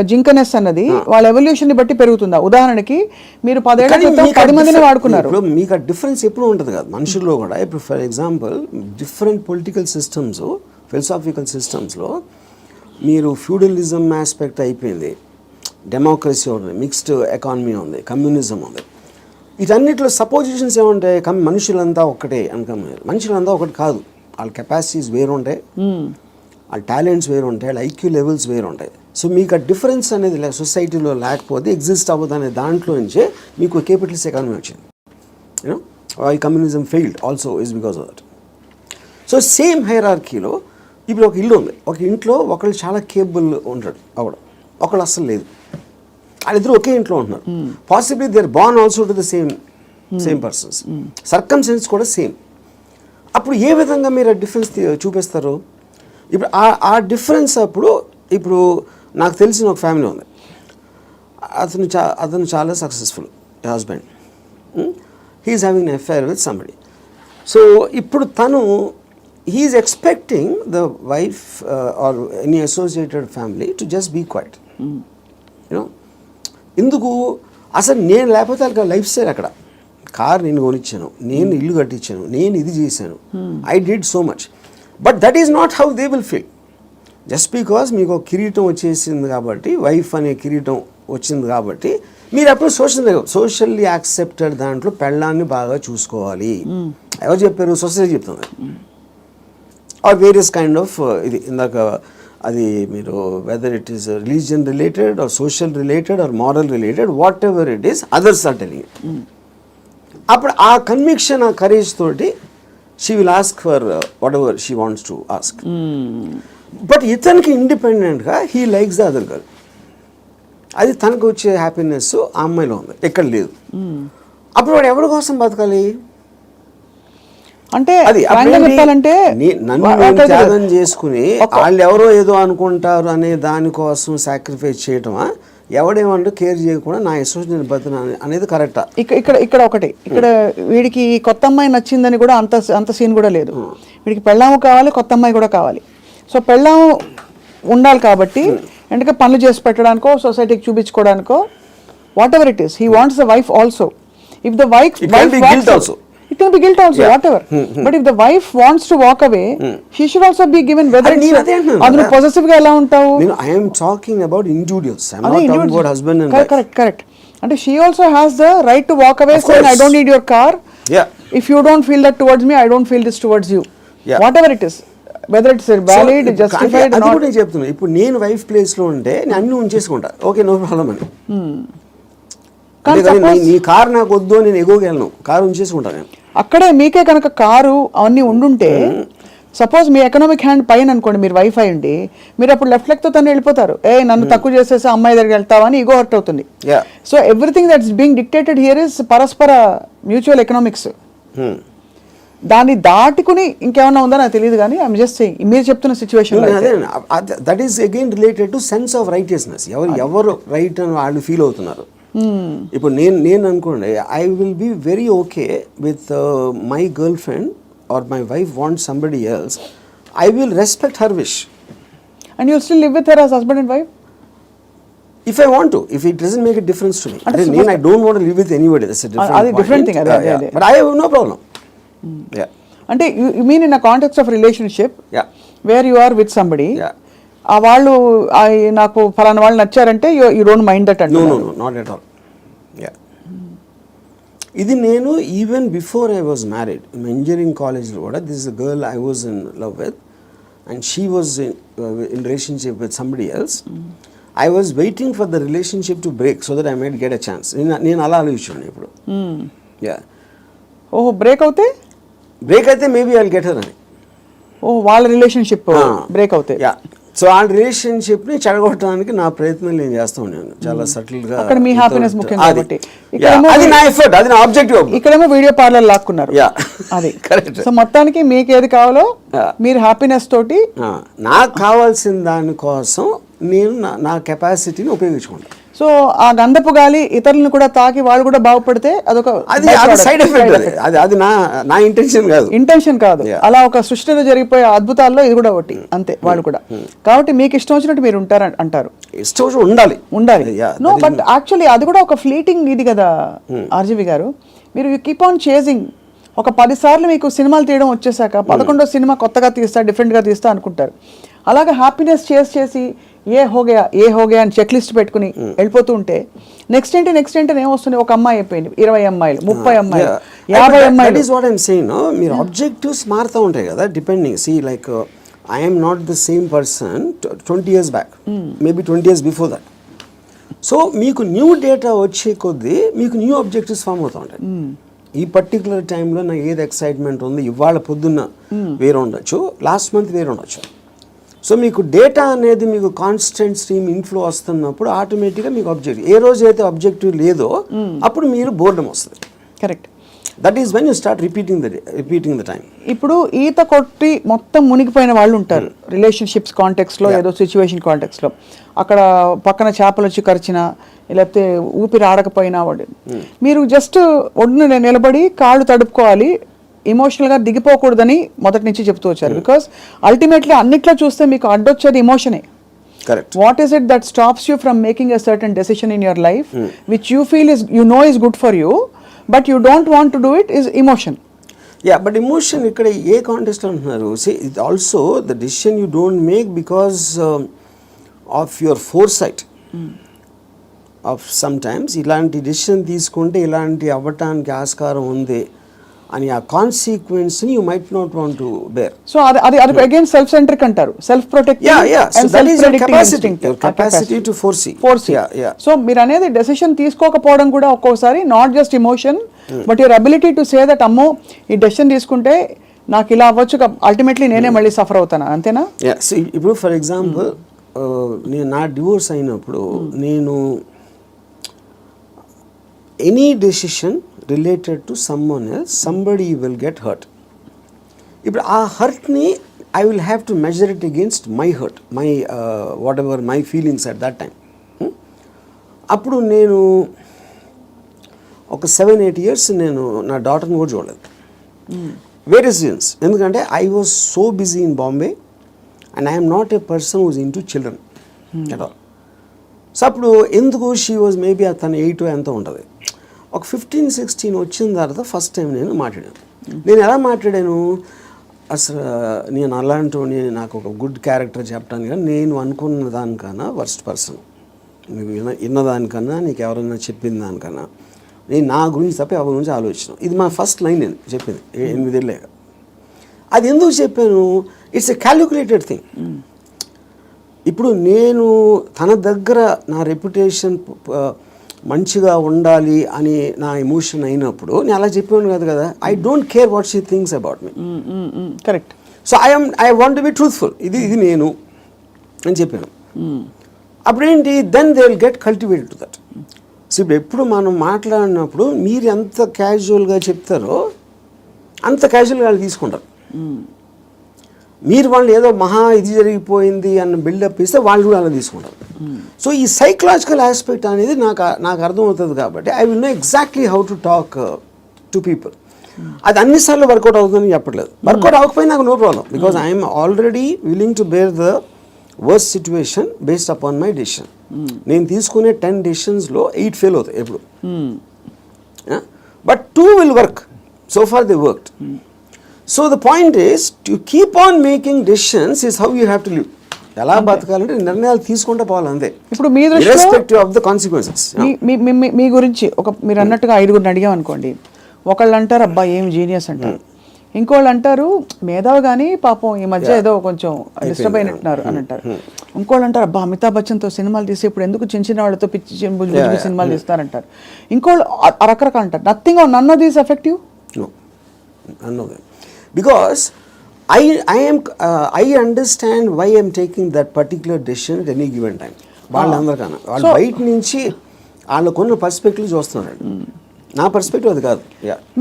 S2: జింకనెస్ అన్నది వాళ్ళ ఎవల్యూషన్ ని బట్టి పెరుగుతుందా? ఉదాహరణకి మీరు 10 ఏళ్ల క్రితం 10 మందిని వాడుకున్నారు.
S3: ఇప్పుడు మీకు ఆ డిఫరెన్స్ ఎప్పుడు ఉంటుంది కదా మనుషుల్లో కూడా. ఇప్పుడు for example different political systems, philosophical సిస్టమ్స్లో మీరు ఫ్యూడలిజం ఆస్పెక్ట్ అయిపోయింది, డెమోక్రసీ ఉంది, మిక్స్డ్ ఎకానమీ ఉంది, కమ్యూనిజం ఉంది. వీటన్నిటిలో సపోజిషన్స్ ఏముంటాయి? మనుషులంతా ఒక్కటే అనుకున్నారు. మనుషులంతా ఒకటి కాదు. వాళ్ళ కెపాసిటీస్ వేరు ఉంటాయి, వాళ్ళ టాలెంట్స్ వేరు ఉంటాయి, వాళ్ళ ఐక్యూ లెవెల్స్ వేరు ఉంటాయి. సో మీకు ఆ డిఫరెన్స్ అనేది సొసైటీలో లేకపోతే ఎగ్జిస్ట్ అవ్వదు అనే దాంట్లో నుంచే మీకు క్యాపిటలిస్ట్ ఎకానమీ వచ్చింది. యూనో ఈ communism failed also is because of that. So same హైరార్కీలో ఇప్పుడు ఒక ఇల్లు ఉంది. ఒక ఇంట్లో ఒకళ్ళు చాలా కేపబుల్ ఉంటాడు అవడం, ఒకళ్ళు అస్సలు లేదు. వాళ్ళిద్దరు ఒకే ఇంట్లో ఉంటున్నారు. Possibly they are born also to the same persons, circumstance కూడా సేమ్. అప్పుడు ఏ విధంగా మీరు ఆ డిఫరెన్స్ చూపిస్తారు? ఇప్పుడు ఆ డిఫరెన్స్ అప్పుడు ఇప్పుడు నాకు తెలిసిన ఒక ఫ్యామిలీ ఉంది. అతను చాలా successful husband, he's having an affair with somebody. So ఇప్పుడు తను he's expecting the wife or any associated family to just be quiet. You know ఎందుకు? అసలు నేను లేకపోతే వాళ్ళకి లైఫ్ స్టైల్ అక్కడ. కార్ నేను కొనిచ్చాను, నేను ఇల్లు కట్టించాను, నేను ఇది చేశాను, I did so much. But that is not how they will feel. Just because మీకు ఒక కిరీటం వచ్చేసింది కాబట్టి, వైఫ్ అనే కిరీటం వచ్చింది కాబట్టి మీరు అప్పుడు సోషల్లీ యాక్సెప్టెడ్ దాంట్లో పెళ్ళాన్ని బాగా చూసుకోవాలి. ఎవరు చెప్పారు? సొసైటీ చెప్తుంది. ఆర్ వేరియస్ కైండ్ ఆఫ్ ఇది ఇందాక అది మీరు whether it is religion related or social related or moral related, whatever it is, others are telling. అప్పుడు ఆ కన్విక్షన్, ఆ కరేజ్ తోటి she will ask for whatever she wants to ask. But ఇతనికి ఇండిపెండెంట్గా he likes the other girl. అది తనకు వచ్చే happiness ఆ అమ్మాయిలో ఉంది, ఎక్కడ లేదు. అప్పుడు వాడు ఎవరి కోసం బతకాలి?
S2: అంటే
S3: చెప్పాలంటే నన్ను త్యాగం చేసుకుని వాళ్ళు ఎవరో ఏదో అనుకుంటారు అనే దానికోసం సాక్రిఫైస్ చేయటమా? ఎవడేమంటూ కేర్ చేయకుండా నా అసోసియేషన్ బతున అనేది కరెక్టా?
S2: ఇక్కడ ఒకటి, ఇక్కడ వీడికి కొత్త అమ్మాయి నచ్చిందని కూడా అంత సీన్ కూడా లేదు. వీడికి పెళ్ళాము కావాలి, కొత్త అమ్మాయి కూడా కావాలి. సో పెళ్ళాము ఉండాలి కాబట్టి ఎందుకంటే పనులు చేసి పెట్టడానికో సొసైటీకి చూపించుకోవడానికో whatever it is, he wants the wife also. If the wife it can be guilt also, whatever. But if the wife wants to walk away, she should also be given whether adu possessive ga ela untavu.
S3: I am talking about individuals. I am not talking about husband and wife.
S2: Correct. And she also has the right to walk away saying I don't need your car.
S3: Yeah.
S2: If you don't feel that towards me, I don't feel this towards you.
S3: Yeah.
S2: Whatever it is, whether it's valid, justified or not.
S3: అది కూడా చెప్తున్నా. ఇప్పుడు నేను wife place లో ఉంటే నేను అన్ని ఉంచేసుకుంటా, okay no problem అని. నీ కారు నాకు వద్దు, నేను ఎగోగలను, కారు ఉంచేసుకుంటాను నేను.
S2: అక్కడే మీకే కనుక కారు అవన్నీ ఉండుంటే, సపోజ్ మీ ఎకనామిక్ హ్యాండ్ పైన అనుకోండి, మీరు వైఫ్ అయ్యండి, మీరు అప్పుడు లెఫ్ట్ లెగ్ తో తను వెళ్ళిపోతారు. నన్ను తక్కువ చేసేసి అమ్మాయి దగ్గరికి వెళ్తావా అని ఈగో హర్ట్ అవుతుంది. So everything that's being dictated here is పరస్పర మ్యూచువల్ ఎకనామిక్స్. దాన్ని దాటుకుని ఇంకేమన్నా ఉందో నాకు తెలియదు, కానీ ఐఎమ్ జస్ట్ సేయింగ్ మీరు చెప్తున్న situation
S3: that is again related to sense of righteousness. ఎవరు రైట్ అని వాళ్ళు ఫీల్ అవుతున్నారు. ఇప్పుడు నేను అనుకోండి, I will be very okay with my girlfriend or my wife want somebody else, I will respect her wish.
S2: And you still live with her as husband and wife
S3: if I want to, if it doesn't make a difference to me. Then I don't want to live with anybody, that's a different
S2: thing.
S3: But I have no problem. Yeah.
S2: Ante you mean in a context of relationship,
S3: yeah,
S2: where you are with somebody,
S3: yeah,
S2: ఆ వాళ్ళు నాకు ఫలానా వాళ్ళు నచ్చారంటే you don't mind that అంటే?
S3: No, not at all. Yeah. ఇది నేను even before I was married, engineering కాలేజ్లో కూడా this is a girl I was in love with. and she was in relationship with somebody else, I was waiting for the relationship to break so that I might get a chance. నేను అలా ఆలోచించాను ఇప్పుడు. Yeah
S2: ఓహో break అవుతే
S3: break అయితే maybe I will get her అని.
S2: ఓ వాళ్ళ relationship break అవుతాయి.
S3: యా సో ఆ రిలేషన్షిప్ ని చెడగొట్టడానికి నా ప్రయత్నం నేను చేస్తూ ఉన్నాను చాలా సటిల్ గా.
S2: అక్కడ మీ హ్యాపీనెస్ ముఖ్యం కాబట్టి
S3: అది నా ఎఫర్ట్, అది నా ఆబ్జెక్టివ్.
S2: ఇక్కడేమో వీడియో పార్లర్ లాక్కున్నారు. అది
S3: కరెక్ట్.
S2: సో మొత్తానికి మీకు ఏది కావాలో మీరు హ్యాపీనెస్ తోటి
S3: నాకు కావాల్సిన దానికోసం నేను నా కెపాసిటీని ఉపయోగించుకుంటాను.
S2: సో ఆ గంధపు గాలి ఇతరులను కూడా తాకి వాళ్ళు కూడా బాగుపడితే అదొక
S3: సైడ్ ఎఫెక్ట్. అది నా ఇంటెన్షన్ కాదు.
S2: ఇంటెన్షన్ కాదు. అలా ఒక సృష్టిలో జరిగిపోయే అద్భుతాల్లో ఇది కూడా ఒకటి అంతే. వాళ్ళు కూడా కాబట్టి మీకు ఇష్టం వచ్చినట్టు మీరు ఉంటారు అంటారు.
S3: ఇష్టం ఉండాలి.
S2: నో బట్ యాక్చువల్లీ అది కూడా ఒక ఫ్లీటింగ్ ఇది కదా ఆర్జీవి గారు. మీరు యూ కీప్ ఆన్ చేజింగ్. ఒక 10 సార్లు మీకు సినిమాలు తీయడం వచ్చేసాక 11వ సినిమా కొత్తగా తీస్తా, డిఫరెంట్గా తీస్తా అనుకుంటారు. అలాగే హ్యాపీనెస్ చేసి ఏ హోగయా అని చెక్ లిస్ట్ పెట్టుకుని వెళ్ళిపోతూ ఉంటే నెక్స్ట్ ఏంటి ఏమొస్తుంది? ఒక అమ్మాయి అయిపోయింది, 20 అమ్మాయిలు, 30 అమ్మాయిలు, 50 అమ్మాయిలు.
S3: That is what I'm saying. మీరు ఆబ్జెక్టివ్స్ మారుతూ ఉంటాయి కదా depending. See like I'm not the same person 20 years back, maybe 20 years before that. So మీకు న్యూ డేటా వచ్చే కొద్దీ మీకు న్యూ ఆబ్జెక్టివ్స్ ఫామ్ అవుతూ ఉంటాయి. ఈ పర్టికులర్ టైంలో నాకు ఏది ఎక్సైట్మెంట్ ఉంది, ఇవాళ పొద్దున్న వేరే ఉండొచ్చు, లాస్ట్ మంత్ వేరే ఉండొచ్చు. సో మీకు డేటా అనేది మీకు కాన్స్టెంట్ స్ట్రీమ్ ఇన్ఫ్లో వస్తున్నప్పుడు ఆటోమేటిక్గా మీకు ఆబ్జెక్టివ్, ఏ రోజు అయితే ఆబ్జెక్టివ్ లేదో అప్పుడు మీరు బోర్డమ్ వస్తుంది.
S2: Correct.
S3: That is when you start repeating the time.
S2: ఇప్పుడు ఈత కొట్టి మొత్తం మునిగిపోయిన వాళ్ళు ఉంటారు రిలేషన్షిప్స్ కాంటెక్స్లో, ఏదో సిచ్యువేషన్ కాంటెక్స్లో. అక్కడ పక్కన చేపలు వచ్చి కరిచినా లేకపోతే ఊపిరి ఆడకపోయినా వాడు మీరు జస్ట్ ఒడ్డున నిలబడి కాళ్ళు తడుపుకోవాలి, ఎమోషనల్గా దిగిపోకూడదని మొదటి నుంచి చెప్తూ వచ్చారు. బికాస్ అల్టిమేట్లీ అన్నిట్లో చూస్తే మీకు అడ్డొచ్చేది ఎమోషనే.
S3: Correct.
S2: What is it that stops you from making a certain decision in your life which you feel is you know is good for you but you don't want to do it is emotion.
S3: Yeah but emotion ఇక్కడ ఏ context అంటున్నారు? Say it also the decision you don't make because of your foresight of sometimes ఇలాంటి decision తీసుకుంటే ఇలాంటి అవ్వటానికి ఆస్కారం ఉంది అని ఆ కాన్సిక్వెన్స్ని you might not want to bear.
S2: So అది అగైన్ సెల్ఫ్ సెంట్రిక్ అంటారు, self protective
S3: capacity to foresee.
S2: So మీరు అనేది డెసిషన్ తీసుకోకపోవడం కూడా ఒక్కోసారి not just emotion but your ability to say that అమ్మో ఈ డెసిషన్ తీసుకుంటే నాకు ఇలా అవ్వచ్చు, అల్టిమేట్లీ నేనే మళ్ళీ సఫర్ అవుతాను, అంతేనా?
S3: ఇప్పుడు ఫర్ ఎగ్జాంపుల్ నేను నా డివోర్స్ అయినప్పుడు నేను any decision related to someone else somebody will get hurt. ఇప్పుడు ఆ హర్ట్ని I will have to measure it against my hurt, my whatever my feelings at that time. అప్పుడు నేను ఒక 7-8 years నేను నా డాటర్ని కూడా చూడలేదు. Various reasons. ఎందుకంటే I was so busy in Bombay and I'm not a person who's into children at all. So అప్పుడు ఎందుకు షీ వాజ్ మేబీ తను 8 ఎంతో ఉంటుంది. ఒక 15-16 వచ్చిన తర్వాత ఫస్ట్ టైం నేను మాట్లాడాను. నేను ఎలా మాట్లాడాను? అసలు నేను అలాంటి నాకు ఒక గుడ్ క్యారెక్టర్ చెప్పడానికి కానీ నేను అనుకున్న దానికన్నా వర్స్ట్ పర్సన్, నువ్వు విన్నదానికన్నా నీకు ఎవరైనా చెప్పిన దానికన్నా నేను నా గురించి తప్ప ఎవరి గురించి ఆలోచించాను. ఇది మా ఫస్ట్ లైన్ నేను చెప్పింది 8 ఏళ్ళే. అది ఎందుకు చెప్పాను? It's a calculated thing. ఇప్పుడు నేను తన దగ్గర నా రెప్యుటేషన్ మంచిగా ఉండాలి అని నా ఎమోషన్ అయినప్పుడు నేను అలా చెప్పాను కాదు కదా. I don't care what she thinks about me.
S2: Correct.
S3: So I want to be truthful. ఇది నేను అని చెప్పాను. అప్పుడేంటి then they will get cultivated to that. So ఇప్పుడు ఎప్పుడు మనం మాట్లాడినప్పుడు మీరు ఎంత క్యాజువల్గా చెప్తారో అంత క్యాజువల్గా వాళ్ళు తీసుకుంటారు. మీరు వాళ్ళు ఏదో మహా ఇది జరిగిపోయింది అన్న బిల్డప్ ఇస్తే వాళ్ళు కూడా అలా తీసుకుంటారు. సో ఈ సైకలాజికల్ ఆస్పెక్ట్ అనేది నాకు అర్థమవుతుంది కాబట్టి I will know exactly how to talk to people. అది అన్నిసార్లు వర్కౌట్ అవుతుందని చెప్పట్లేదు. వర్కౌట్ అవ్వకపోయినా నాకు no problem because I'm already willing to bear the worst situation based upon my decision. నేను తీసుకునే 10 డెసిషన్స్లో 8 ఫెయిల్ అవుతాయి ఎప్పుడు. But 2 will work. So far they worked. So the point is to keep on making decisions is how you have to live. ఎలా బతకాలంటే నిర్ణయాలు తీసుకుంటూ పోవాలి అంతే.
S2: ఇప్పుడు మీ
S3: ఇర్రెస్పెక్టివ్ ఆఫ్ ద కాన్సిక్వెన్సెస్.
S2: మీ గురించి మీరు అన్నట్టుగా 5గురిని అడిగాం అనుకోండి, ఒకళ్ళు అంటారు అబ్బా ఏం జీనియస్ అంటారు, ఇంకోళ్ళు అంటారు మేధావి కానీ పాపం ఈ మధ్య ఏదో కొంచెం డిస్టర్బ్ అయినట్టున్నారు అని అంటారు. ఇంకోళ్ళు అంటారు అబ్బా అమితాబ్ బచ్చన్తో సినిమాలు తీసి ఇప్పుడు ఎందుకు చిన్న చిన్న వాళ్ళతో పిచ్చి బుజ్జి సినిమాలు తీస్తారంటారు. ఇంకోళ్ళు రకరకాలు అంటారు. Nothing or none of these effect you?
S3: No, none of them. Because I understand why I'm taking that particular decision at any given time. వాళ్ళందరికన్నా వాళ్ళు బయట నుంచి వాళ్ళకున్న పర్స్పెక్టివ్ చూస్తున్నారు. నా పర్స్పెక్టివ్ అది కాదు.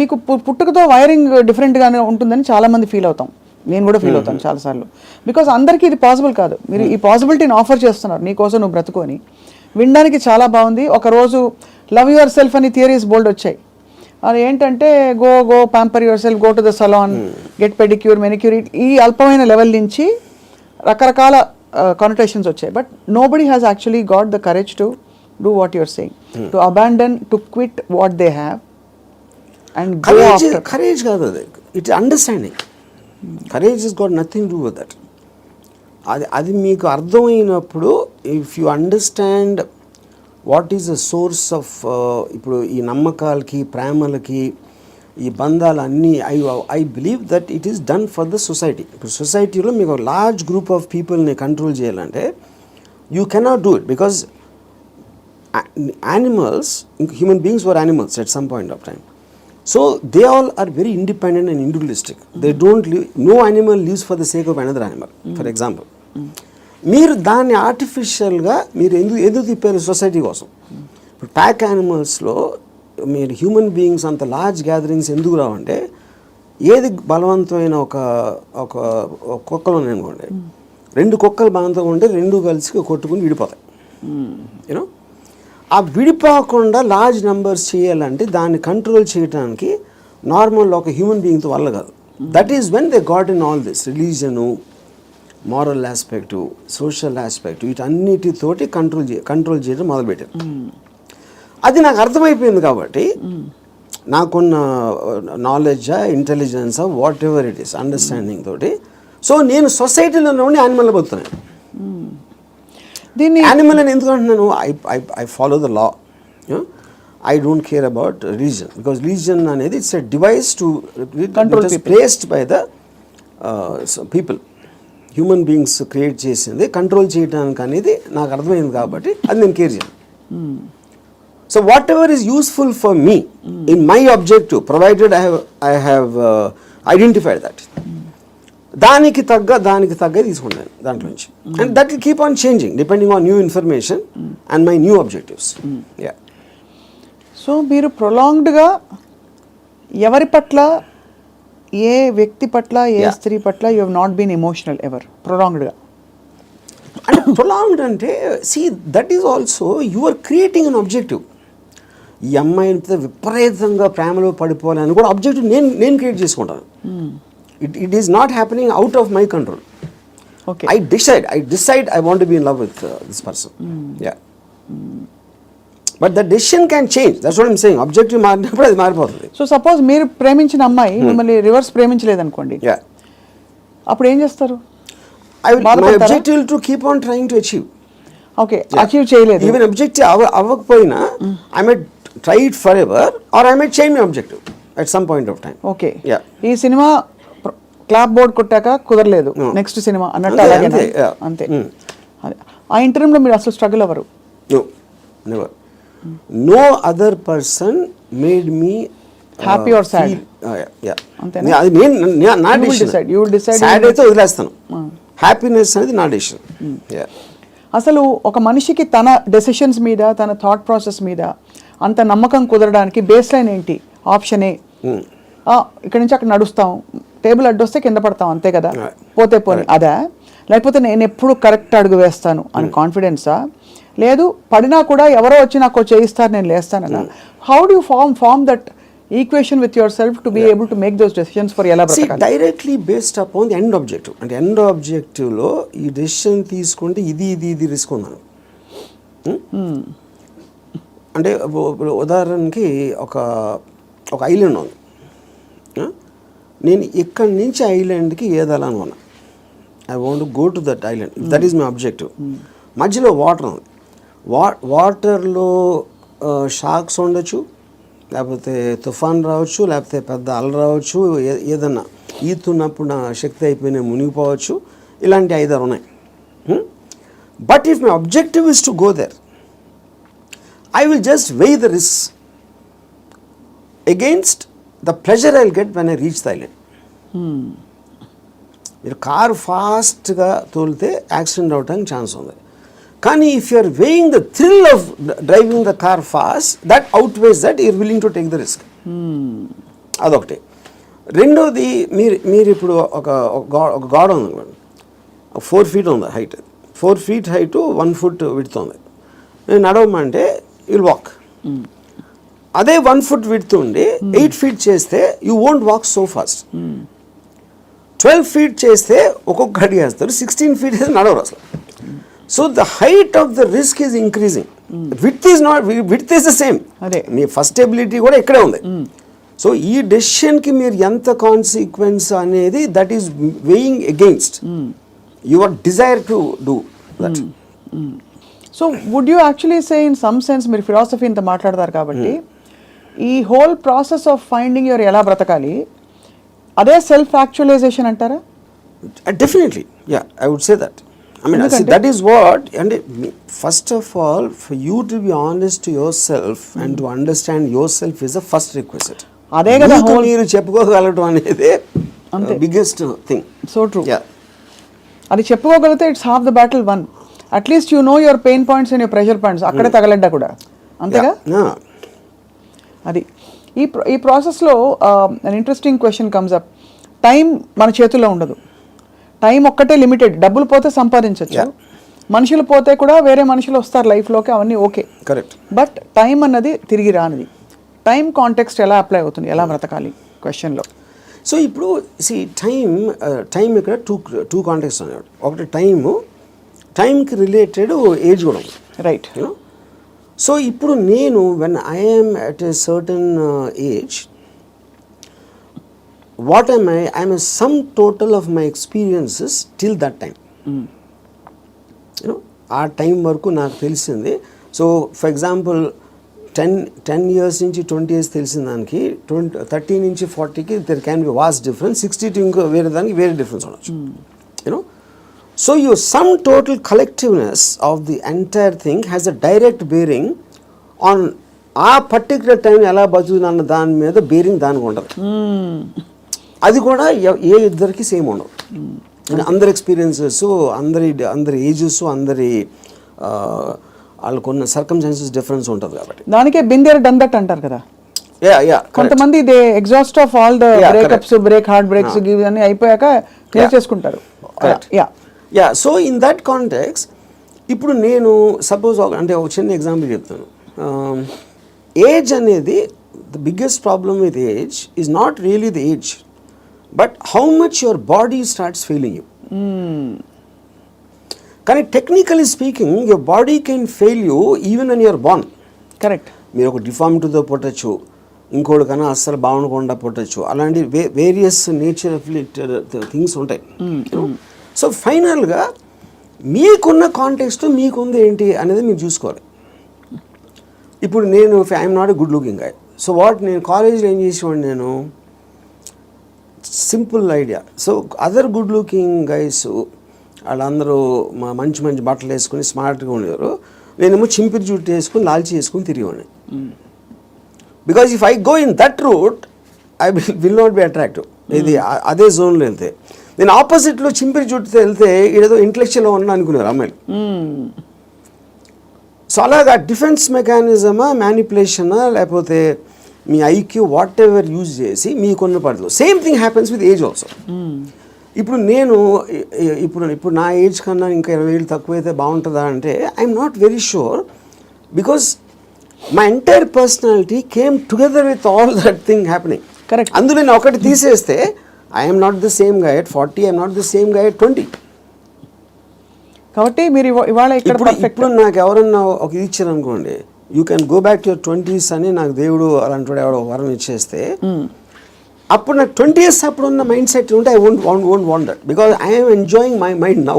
S2: మీకు పుట్టుకతో వైరింగ్ డిఫరెంట్గానే ఉంటుందని చాలామంది ఫీల్ అవుతాం. నేను కూడా ఫీల్ అవుతాను చాలాసార్లు. బికాస్ అందరికీ ఇది పాసిబుల్ కాదు. మీరు ఈ పాసిబిలిటీని ఆఫర్ చేస్తున్నారు, నీకోసం నువ్వు బ్రతుకొని. వినడానికి చాలా బాగుంది. ఒకరోజు లవ్ యువర్ సెల్ఫ్ అని థియరీస్ బోల్డ్ వచ్చాయి. అది ఏంటంటే go pamper yourself, go to the salon, get pedicure, manicure, ఈ అల్పమైన లెవెల్ నుంచి రకరకాల కానోటేషన్స్ వచ్చాయి. But nobody has actually got the courage to do what you're saying, to abandon, to quit what they have and go after.
S3: Courage కాదు అది, it understanding. Courage is got nothing to with that. అది మీకు అర్థమైనప్పుడు, if you understand what is the source of, ఇప్పుడు ఈ నమ్మకాలకి ప్రేమలకి ఈ బంధాలన్నీ, I believe that it is done for the society. ఇప్పుడు సొసైటీలో మీకు లార్జ్ గ్రూప్ ఆఫ్ పీపుల్ని కంట్రోల్ చేయాలంటే you cannot do it. Because animals, human beings were animals at some point of time. So they all are very independent and individualistic. They don't live, no animal lives for the sake of another animal. For example, మీరు దాన్ని ఆర్టిఫిషియల్గా మీరు ఎందుకు తిప్పారు society కోసం? ఇప్పుడు pack యానిమల్స్లో మీరు human beings అంత లార్జ్ గ్యాదరింగ్స్ ఎందుకు రావంటే, ఏది బలవంతమైన ఒక కుక్కలు ఉన్నాయనుకోండి, 2 కుక్కలు బలవంతంగా ఉంటే 2 కలిసి కొట్టుకుని విడిపోతాయి. యూనో, ఆ విడిపోకుండా లార్జ్ నెంబర్స్ చేయాలంటే దాన్ని కంట్రోల్ చేయడానికి నార్మల్ ఒక హ్యూమన్ బీయింగ్తో వల్ల కాదు. That is when they got in all this religion, moral aspect, social aspect, వీటన్నిటితోటి కంట్రోల్ చేయడం మొదలుపెట్టారు. అది నాకు అర్థమైపోయింది కాబట్టి నాకున్న నాలెడ్జా, ఇంటెలిజెన్సా, whatever it is, understanding తోటి, సో నేను సొసైటీలో ఉండి యానిమల్ బతుకుతున్నాను.
S2: దీన్ని
S3: యానిమల్ అని ఎందుకు అంటున్నాను? I follow the law. I don't care about religion, because religion అనేది it's a device to control, placed by the people. Human beings create చేసింది కంట్రోల్ చేయడానికి అనేది నాకు అర్థమైంది కాబట్టి అది నేను కేర్ చేయను. So whatever is useful for me in my objective, provided I have identified that, దానికి తగ్గ తీసుకున్నాను దాంట్లో నుంచి. And that will keep on changing depending on new information and my new objectives.
S2: So మీరు ప్రొలాంగ్డ్గా ఎవరి పట్ల, ఏ వ్యక్తి పట్ల, ఏ స్త్రీ పట్ల you have not been emotional ever? ప్రొలాంగ్డ్గా
S3: అంటే ప్రొలాంగ్డ్ అంటే, see that is also you are creating an objective. ఈ అమ్మాయిని విపరీతంగా ప్రేమలో పడిపోవాలని కూడా ఆబ్జెక్టివ్ నేను క్రియేట్ చేసుకుంటాను. It is not happening out of my control.
S2: Okay.
S3: I decide I want to be in love with this person. Yeah. But the decision can change. That's what I'm saying. Objective మారినప్పుడు అది మారిపోతుంది.
S2: So suppose మీరు ప్రేమించిన అమ్మాయి మిమ్మల్ని reverse ప్రేమించలేదనుకోండి, అప్పుడు ఏం చేస్తారు?
S3: My objective will to keep on trying to achieve.
S2: Okay, achieve చేయలేదు.
S3: Even objective అవ్వకపోయినా I might try it forever or I might change my objective at some point of time.
S2: Okay.
S3: Yeah.
S2: ఈ cinema clap board కొట్టాక కుదరలేదు, next cinema అన్నట్టు అలాగే అంతే. ఆ ఇంటర్వ్యూలో మీరు అసలు స్ట్రగుల్ అవ్వరు?
S3: No, never. No other person made me
S2: happy or sad.
S3: అంతేనా? అది నా decision.
S2: You will decide.
S3: Sad అయితే వదిలేస్తాను. హ్యాపీనెస్ అనేది నా డిసిషన్.
S2: అసలు ఒక మనిషికి తన డెసిషన్స్ మీద, తన థాట్ ప్రాసెస్ మీద అంత నమ్మకం కుదరడానికి బేస్ లైన్ ఏంటి? ఆప్షన్ ఏ, ఇక్కడి నుంచి అక్కడ నడుస్తాం, టేబుల్ అడ్డొస్తే కింద పడతాం, అంతే కదా, పోతే పోనీ అదా? లేకపోతే నేను ఎప్పుడు కరెక్ట్ అడుగు వేస్తాను అని కాన్ఫిడెన్సా? లేదు పడినా కూడా ఎవరో వచ్చి నాకు చేయిస్తారు, నేను లేస్తానన్నా? How do you form that equation with your self to be able to make those decisions for ఎలా బ్రతకాలి?
S3: Directly based upon the end objective. అంటే ఎండ్ ఆబ్జెక్టివ్లో ఈ డెసిషన్ తీసుకుంటే ఇది రిస్క్ ఉన్నాను. అంటే ఉదాహరణకి ఒక ఐలాండ్ ఉంది, నేను ఇక్కడి నుంచి ఐలాండ్కి ఏదాలని ఉన్నా, I want go to that island, that is my objective. మధ్యలో వాటర్ ఉంది, వాటర్లో షార్క్స్ ఉండొచ్చు, లేకపోతే తుఫాన్ రావచ్చు, లేకపోతే పెద్ద అల రావచ్చు, ఏదన్నా ఈతున్నప్పుడు నా శక్తి అయిపోయి నేను మునిగిపోవచ్చు, ఇలాంటి 5-6 ఉన్నాయి. But if my objective is to go there, I will just weigh the risk against the pleasure I will get when I reach the island. మీరు కారు ఫాస్ట్గా తోలితే యాక్సిడెంట్ అవడానికి ఛాన్స్ ఉంది. కానీ if you are weighing the thrill of driving the car fast, that outweighs that you're willing to take the risk. అదొకటి. రెండోది, మీరు ఇప్పుడు ఒక గోడ ఉంది, 4 feet ఉంది height, 4 feet height 1 foot width ఉంది. నేను నడవమంటే యుల్ వాక్. అదే 1 foot విడ్త్ ఉండి 8 feet చేస్తే you won't walk so fast. 12 feet చేస్తే ఒక్కొక్క అడిగి వేస్తారు, 16 feet అయితే నడవరు అసలు. So the height of the risk is increasing, width is not, width is the same.
S2: అదే
S3: మీ ఫస్ట్ ఎబిలిటీ కూడా ఇక్కడే ఉంది. సో ఈ డెసిషన్కి మీరు ఎంత కాన్సిక్వెన్స్ అనేది, that is weighing against your desire to do that.
S2: So would you actually say in some sense, మీరు philosophy ఇంత మాట్లాడతారు కాబట్టి, ఈ whole process of finding your ఎలా బ్రతకాలి అదే సెల్ఫ్ యాక్చువలైజేషన్ అంటారా?
S3: Definitely, yeah, I would say that. I mean, that is what, and first of all, for you to be honest to yourself and to understand yourself is the first requisite.
S2: అదే కదా
S3: మీరు చెప్పుకోగలటం అనేది biggest thing.
S2: So true.
S3: Yeah.
S2: అది చెప్పుకోగలిగితే it's half the battle won. At least you know your pain points and your pressure points, అక్కడే తగలడ్డా కూడా అంతేగా. అది ఈ ప్రాసెస్లో an interesting question comes up. Time మన చేతుల్లో ఉండదు, టైం ఒక్కటే లిమిటెడ్. డబ్బులు పోతే సంపాదించవచ్చు, మనుషులు పోతే కూడా వేరే మనుషులు వస్తారు లైఫ్లోకి, అవన్నీ ఓకే,
S3: కరెక్ట్.
S2: బట్ టైం అన్నది తిరిగి రానిది. టైం కాంటెక్స్ట్ ఎలా అప్లై అవుతుంది, ఎలా బ్రతకాలి క్వశ్చన్లో?
S3: సో ఇప్పుడు టైం ఇక్కడ టూ కాంటెక్స్ట్ అన్నాడు. ఒకటి టైంకి రిలేటెడ్ ఏజ్ కూడా ఉంది,
S2: రైట్.
S3: యూనో. సో ఇప్పుడు నేను when I'm at a certain age, what am I? I am a sum total of my experiences till that time. You know, ఆ టైం వరకు నాకు తెలిసింది. సో ఫర్ ఎగ్జాంపుల్ 10 years నుంచి 20 years తెలిసిన దానికి 30 నుంచి 40కి there can be vast difference, 60 to ఇంకో వేరే దానికి వేరే డిఫరెన్స్ ఉండొచ్చు. You know, so your sum total collectiveness of the entire thing has a direct bearing on ఆ పర్టికులర్ టైం ఎలా బతుకుతున్న దాని మీద బేరింగ్ దానికి ఉండదు. అది కూడా ఏ ఇద్దరికి సేమ్ ఉండవు. అందరి ఎక్స్పీరియన్సెస్, అందరి ఏజెస్, అందరి వాళ్ళకున్న సర్కమ్స్టాన్సెస్ డిఫరెన్స్ ఉంటుంది కాబట్టి.
S2: దానికే బిందేర్ డన్ దట్ అంటారు కదా. కొంతమంది they exhaust of all the breakups, heart breaks అన్ని అయిపోయాక క్లియర్ చేసుకుంటారు.
S3: Yeah, so in that context ఇప్పుడు నేను సపోజ్ అంటే ఒక చిన్న ఎగ్జాంపుల్ చెప్తాను. ఏజ్ అనేది, the biggest problem with age is not really the age, but how much your body starts failing you. కానీ technically speaking your body can fail you even when you're born.
S2: Correct.
S3: మీరు ఒక డిఫార్మిటీతో పుట్టచ్చు, ఇంకోటి కన్నా అస్సలు బాగుండకుండా పుట్టచ్చు, అలాంటి various nature things ఉంటాయి. So ఫైనల్గా మీకున్న కాంటెక్స్ట్ మీకుంది ఏంటి అనేది మీరు చూసుకోవాలి. ఇప్పుడు నేను I'm not a good looking guy. So నేను కాలేజ్లో ఏం చేసేవాడిని, నేను simple idea. So other good looking guys వాళ్ళందరూ మంచి బట్టలు వేసుకుని స్మార్ట్గా ఉండేవారు, నేనేమో చింపిరి జుట్టు వేసుకుని లాల్చి వేసుకుని తిరిగేవాడిని. Because if I go in that route I will not be attractive. ఇది అదే జోన్లో వెళ్తే, నేను ఆపోజిట్లో చింపిరి జుట్టుతో వెళ్తే ఏదో ఇంటలెక్చువల్గా ఉన్నా అనుకునేవారు అమ్మాయిలు. సో అలాగా డిఫెన్స్ మెకానిజమా, మ్యానిపులేషనా, లేకపోతే మీ ఐక్యూ వాట్ ఎవర్ యూజ్ చేసి మీకున్న పరిధిలో. Same thing happens with age also. ఇప్పుడు నేను ఇప్పుడు నా ఏజ్ కన్నా ఇంకా 20 ఏళ్ళు తక్కువైతే బాగుంటుందా అంటే I'm not very sure, because my entire personality came together with all that thing happening.
S2: Correct.
S3: అందులో నేను ఒకటి తీసేస్తే I'm not the same guy at 40, I'm not the same guy at 20.
S2: కాబట్టి మీరు ఇవాళ
S3: ఇప్పుడు నాకు ఎవరన్నా ఒక ఇది ఇచ్చారు అనుకోండి, you can go back to your 20s అని నాకు దేవుడు అలాంటి వాడు ఎవడో వరం ఇచ్చేస్తే, అప్పుడు నాకు 20 years అప్పుడు ఉన్న మైండ్ సెట్ ఉంటే I won't want that, because I'm enjoying my mind now.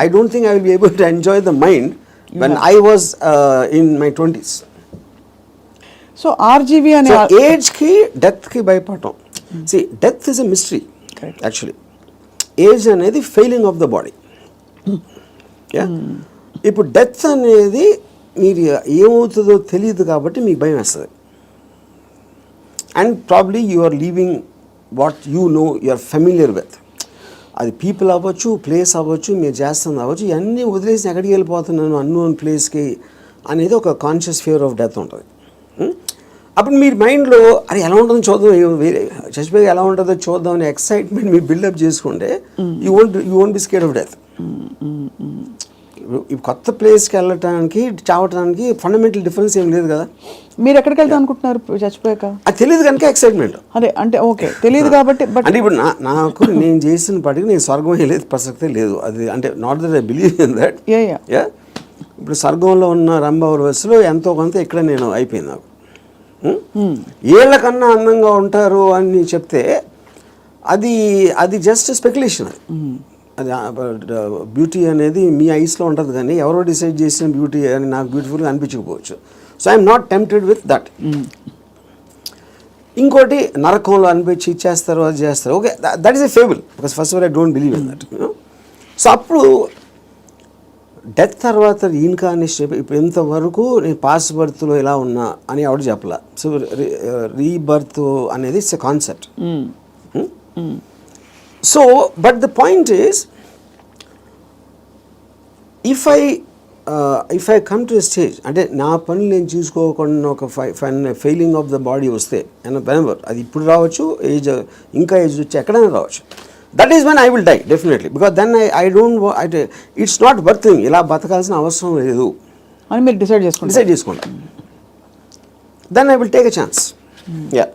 S3: I don't think I will be able to enjoy the mind when I was in my 20s.
S2: So RGV అనే
S3: ఏజ్కి డెత్కి భయపడటం. See death is a mystery
S2: Correct.
S3: Actually. Age అనేది failing of the body. ఇప్పుడు death అనేది మీరు ఏమవుతుందో తెలియదు కాబట్టి మీకు భయం వేస్తుంది. And probably you are leaving what you know you are familiar with. అది పీపుల్ అవ్వచ్చు, ప్లేస్ అవ్వచ్చు, మీరు చేస్తుంది అవ్వచ్చు, ఇవన్నీ వదిలేసి ఎక్కడికి వెళ్ళిపోతున్నాను అన్నోన్ ప్లేస్కి అనేది ఒక కాన్షియస్ ఫియర్ ఆఫ్ డెత్ ఉంటుంది. అప్పుడు మీరు మైండ్లో అది ఎలా ఉంటుందో చూద్దాం, వేరే చచ్చిపోయి ఎలా ఉంటుందో చూద్దాం అనే ఎక్సైట్మెంట్ మీరు బిల్డప్ చేసుకుంటే you won't be scared of death. ఈ కొత్త ప్లేస్కి వెళ్ళటానికి చావటానికి ఫండమెంటల్ డిఫరెన్స్ ఏం లేదు కదా.
S2: మీరు ఎక్కడికి వెళ్తాం అనుకుంటున్నారు చచ్చిపోయాక?
S3: అది తెలియదు కనుక ఎక్సైట్మెంట్.
S2: అదే అంటే ఓకే తెలియదు కాబట్టి. బట్
S3: అంటే ఇప్పుడు నాకు నేను చేసిన పడికి నేను స్వర్గం వెళ్ళేది ప్రసక్తే లేదు. అది అంటే not that I believe in that. Yeah ఇప్పుడు స్వర్గంలో ఉన్న రంభావర వయసులో ఎంతో కొంత ఇక్కడ నేను అయిపోయింది నాకు. ఏళ్ళకన్నా అందంగా ఉంటారు అని చెప్తే అది జస్ట్ స్పెక్యులేషన్. అది బ్యూటీ అనేది మీ ఐస్లో ఉంటుంది కానీ ఎవరో డిసైడ్ చేసిన బ్యూటీ అని నాకు బ్యూటిఫుల్గా అనిపించకపోవచ్చు. So I'm not tempted with that. ఇంకోటి నరకంలో అనిపించి ఇచ్చేస్తారు, అది చేస్తారు. Okay, that is a fable because first of all I don't believe in that. So అప్పుడు డెత్ తర్వాత రీఇన్కార్నేషన్ ఇప్పుడు ఇంతవరకు నేను పాస్ట్ బర్త్లో ఎలా ఉన్నా అని ఎవడు చెప్పలా. సో రీబర్త్ అనేది it's a concept. So but the point is if I come to stage అంటే నా పనులు నేను చూసుకోకుండా ఒక ఫెయిలింగ్ ఆఫ్ ద బాడీ వస్తే వెనెవర్ అది ఇప్పుడు రావచ్చు, ఏజ్ ఇంకా ఏజ్ వచ్చి ఎక్కడైనా రావచ్చు. That is when I will die definitely because then I don't it's not birthing ఇలా బతకాల్సిన అవసరం లేదు
S2: అని మీరు డిసైడ్
S3: చేసుకుంటా. Then I will take a chance. Yeah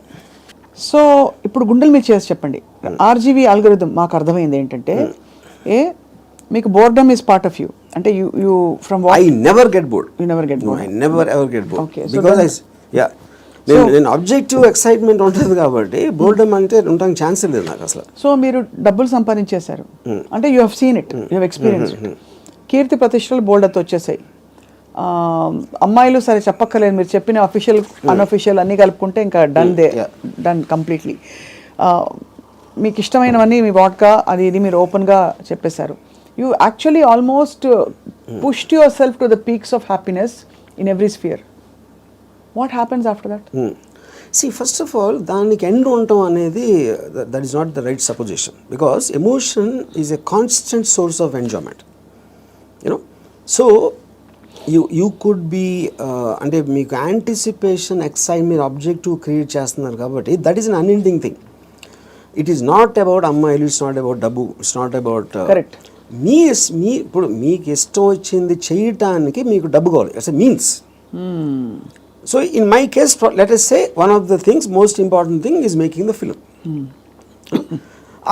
S2: so ఇప్పుడు గుండెలు మీరు చేసి చెప్పండి. ఆర్జీవీ అల్గోరిథం మాకు అర్థమైంది ఏంటంటే మీకు boredom is part of you. అంటే you from
S3: I never get bored.
S2: You never get bored.
S3: I never ever get bored
S2: Okay, so
S3: because
S2: then-
S3: నేను ఆబ్జెక్టివ్ ఎక్సైట్మెంట్ ఉంటుంది కాబట్టి బోర్డమ్ అంటే ఉండడానికి ఛాన్స్ లేదు నాకు అసలు.
S2: సో మీరు డబ్బులు సంపాదించేశారు అంటే you have seen it, you have experience it. కీర్తి ప్రతిష్టలు బోల్డతో వచ్చేసాయి. అమ్మాయిలు సరే చెప్పక్కర్లేదు, మీరు చెప్పిన అఫీషియల్ అన్అఫీషియల్ అన్నీ కలుపుకుంటే ఇంకా డన్ కంప్లీట్లీ. మీకు ఇష్టమైనవన్నీ మీ వాట్గా అది ఇది మీరు ఓపెన్గా చెప్పేశారు. You actually almost pushed your self to the peaks of happiness in every sphere. What happens after that?
S3: First of all దానికి ఎండ్ ఉండటం అనేది that is not the right supposition because emotion is a constant source of enjoyment. You know so you could be అంటే మీకు anticipation excite మీరు objective create చేస్తున్నారు కాబట్టి that is an unending thing. It is not about అమ్మాయిలు, it's not about డబ్బు, it's not about
S2: correct.
S3: మీ ఇప్పుడు మీకు ఇష్టం వచ్చింది చేయటానికి మీకు డబ్బు కావాలి. It's a means. So in my case let us say one of the things most important thing is making the film.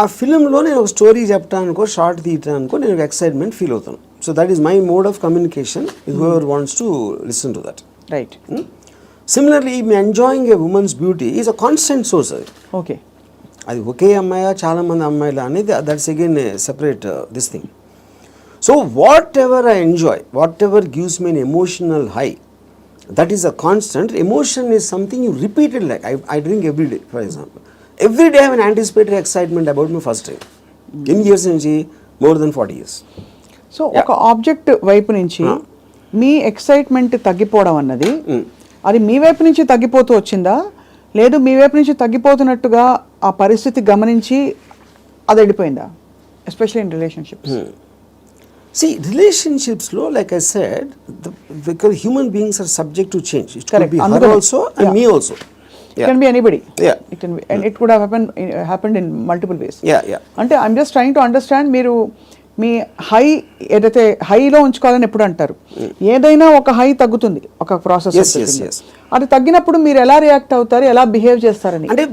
S3: ఆ ఫిలింలో నేను ఒక స్టోరీ చెప్పడానికో షార్ట్ తీయటానికో నేను ఎక్సైట్మెంట్ ఫీల్ అవుతాను. So that is my mode of communication with whoever wants to listen to that.
S2: Right.
S3: Similarly me enjoying A women's beauty is a constant source. అది
S2: okay,
S3: అది ఒకే అమ్మాయా చాలామంది అమ్మాయిలు అనేది that's again separate this thing. So what ever I enjoy, what ever gives me an emotional high, that is a constant. Emotion is something you repeated. Like I drink every day, for example. Every day I have an anticipatory excitement about my first drink. In years nunchi more than 40 years.
S2: So ఒక object వైపు నుంచి మీ excitement తగ్గిపోవడం అన్నది అది మీ వైపు నుంచి తగ్గిపోతూ వచ్చిందా, లేదు మీ వైపు నుంచి తగ్గిపోతున్నట్టుగా ఆ పరిస్థితి గమనించి అది వెళ్ళిపోయిందా? Especially in relationships.
S3: See, relationships lo, like I said, because human beings are subject to change. It could be her also and me also.
S2: It can be anybody.
S3: Yeah.
S2: It can be, and it could have happened in multiple ways.
S3: Yeah.
S2: అంటే I'm just trying to understand. మీరు మీ high ఏదైతే హైలో ఉంచుకోవాలని ఎప్పుడు అంటారు, ఏదైనా ఒక high తగ్గుతుంది ఒక ప్రాసెస్.
S3: Yes.
S2: అది తగ్గినప్పుడు మీరు ఎలా రియాక్ట్ అవుతారు, ఎలా బిహేవ్ చేస్తారని.
S3: అంటే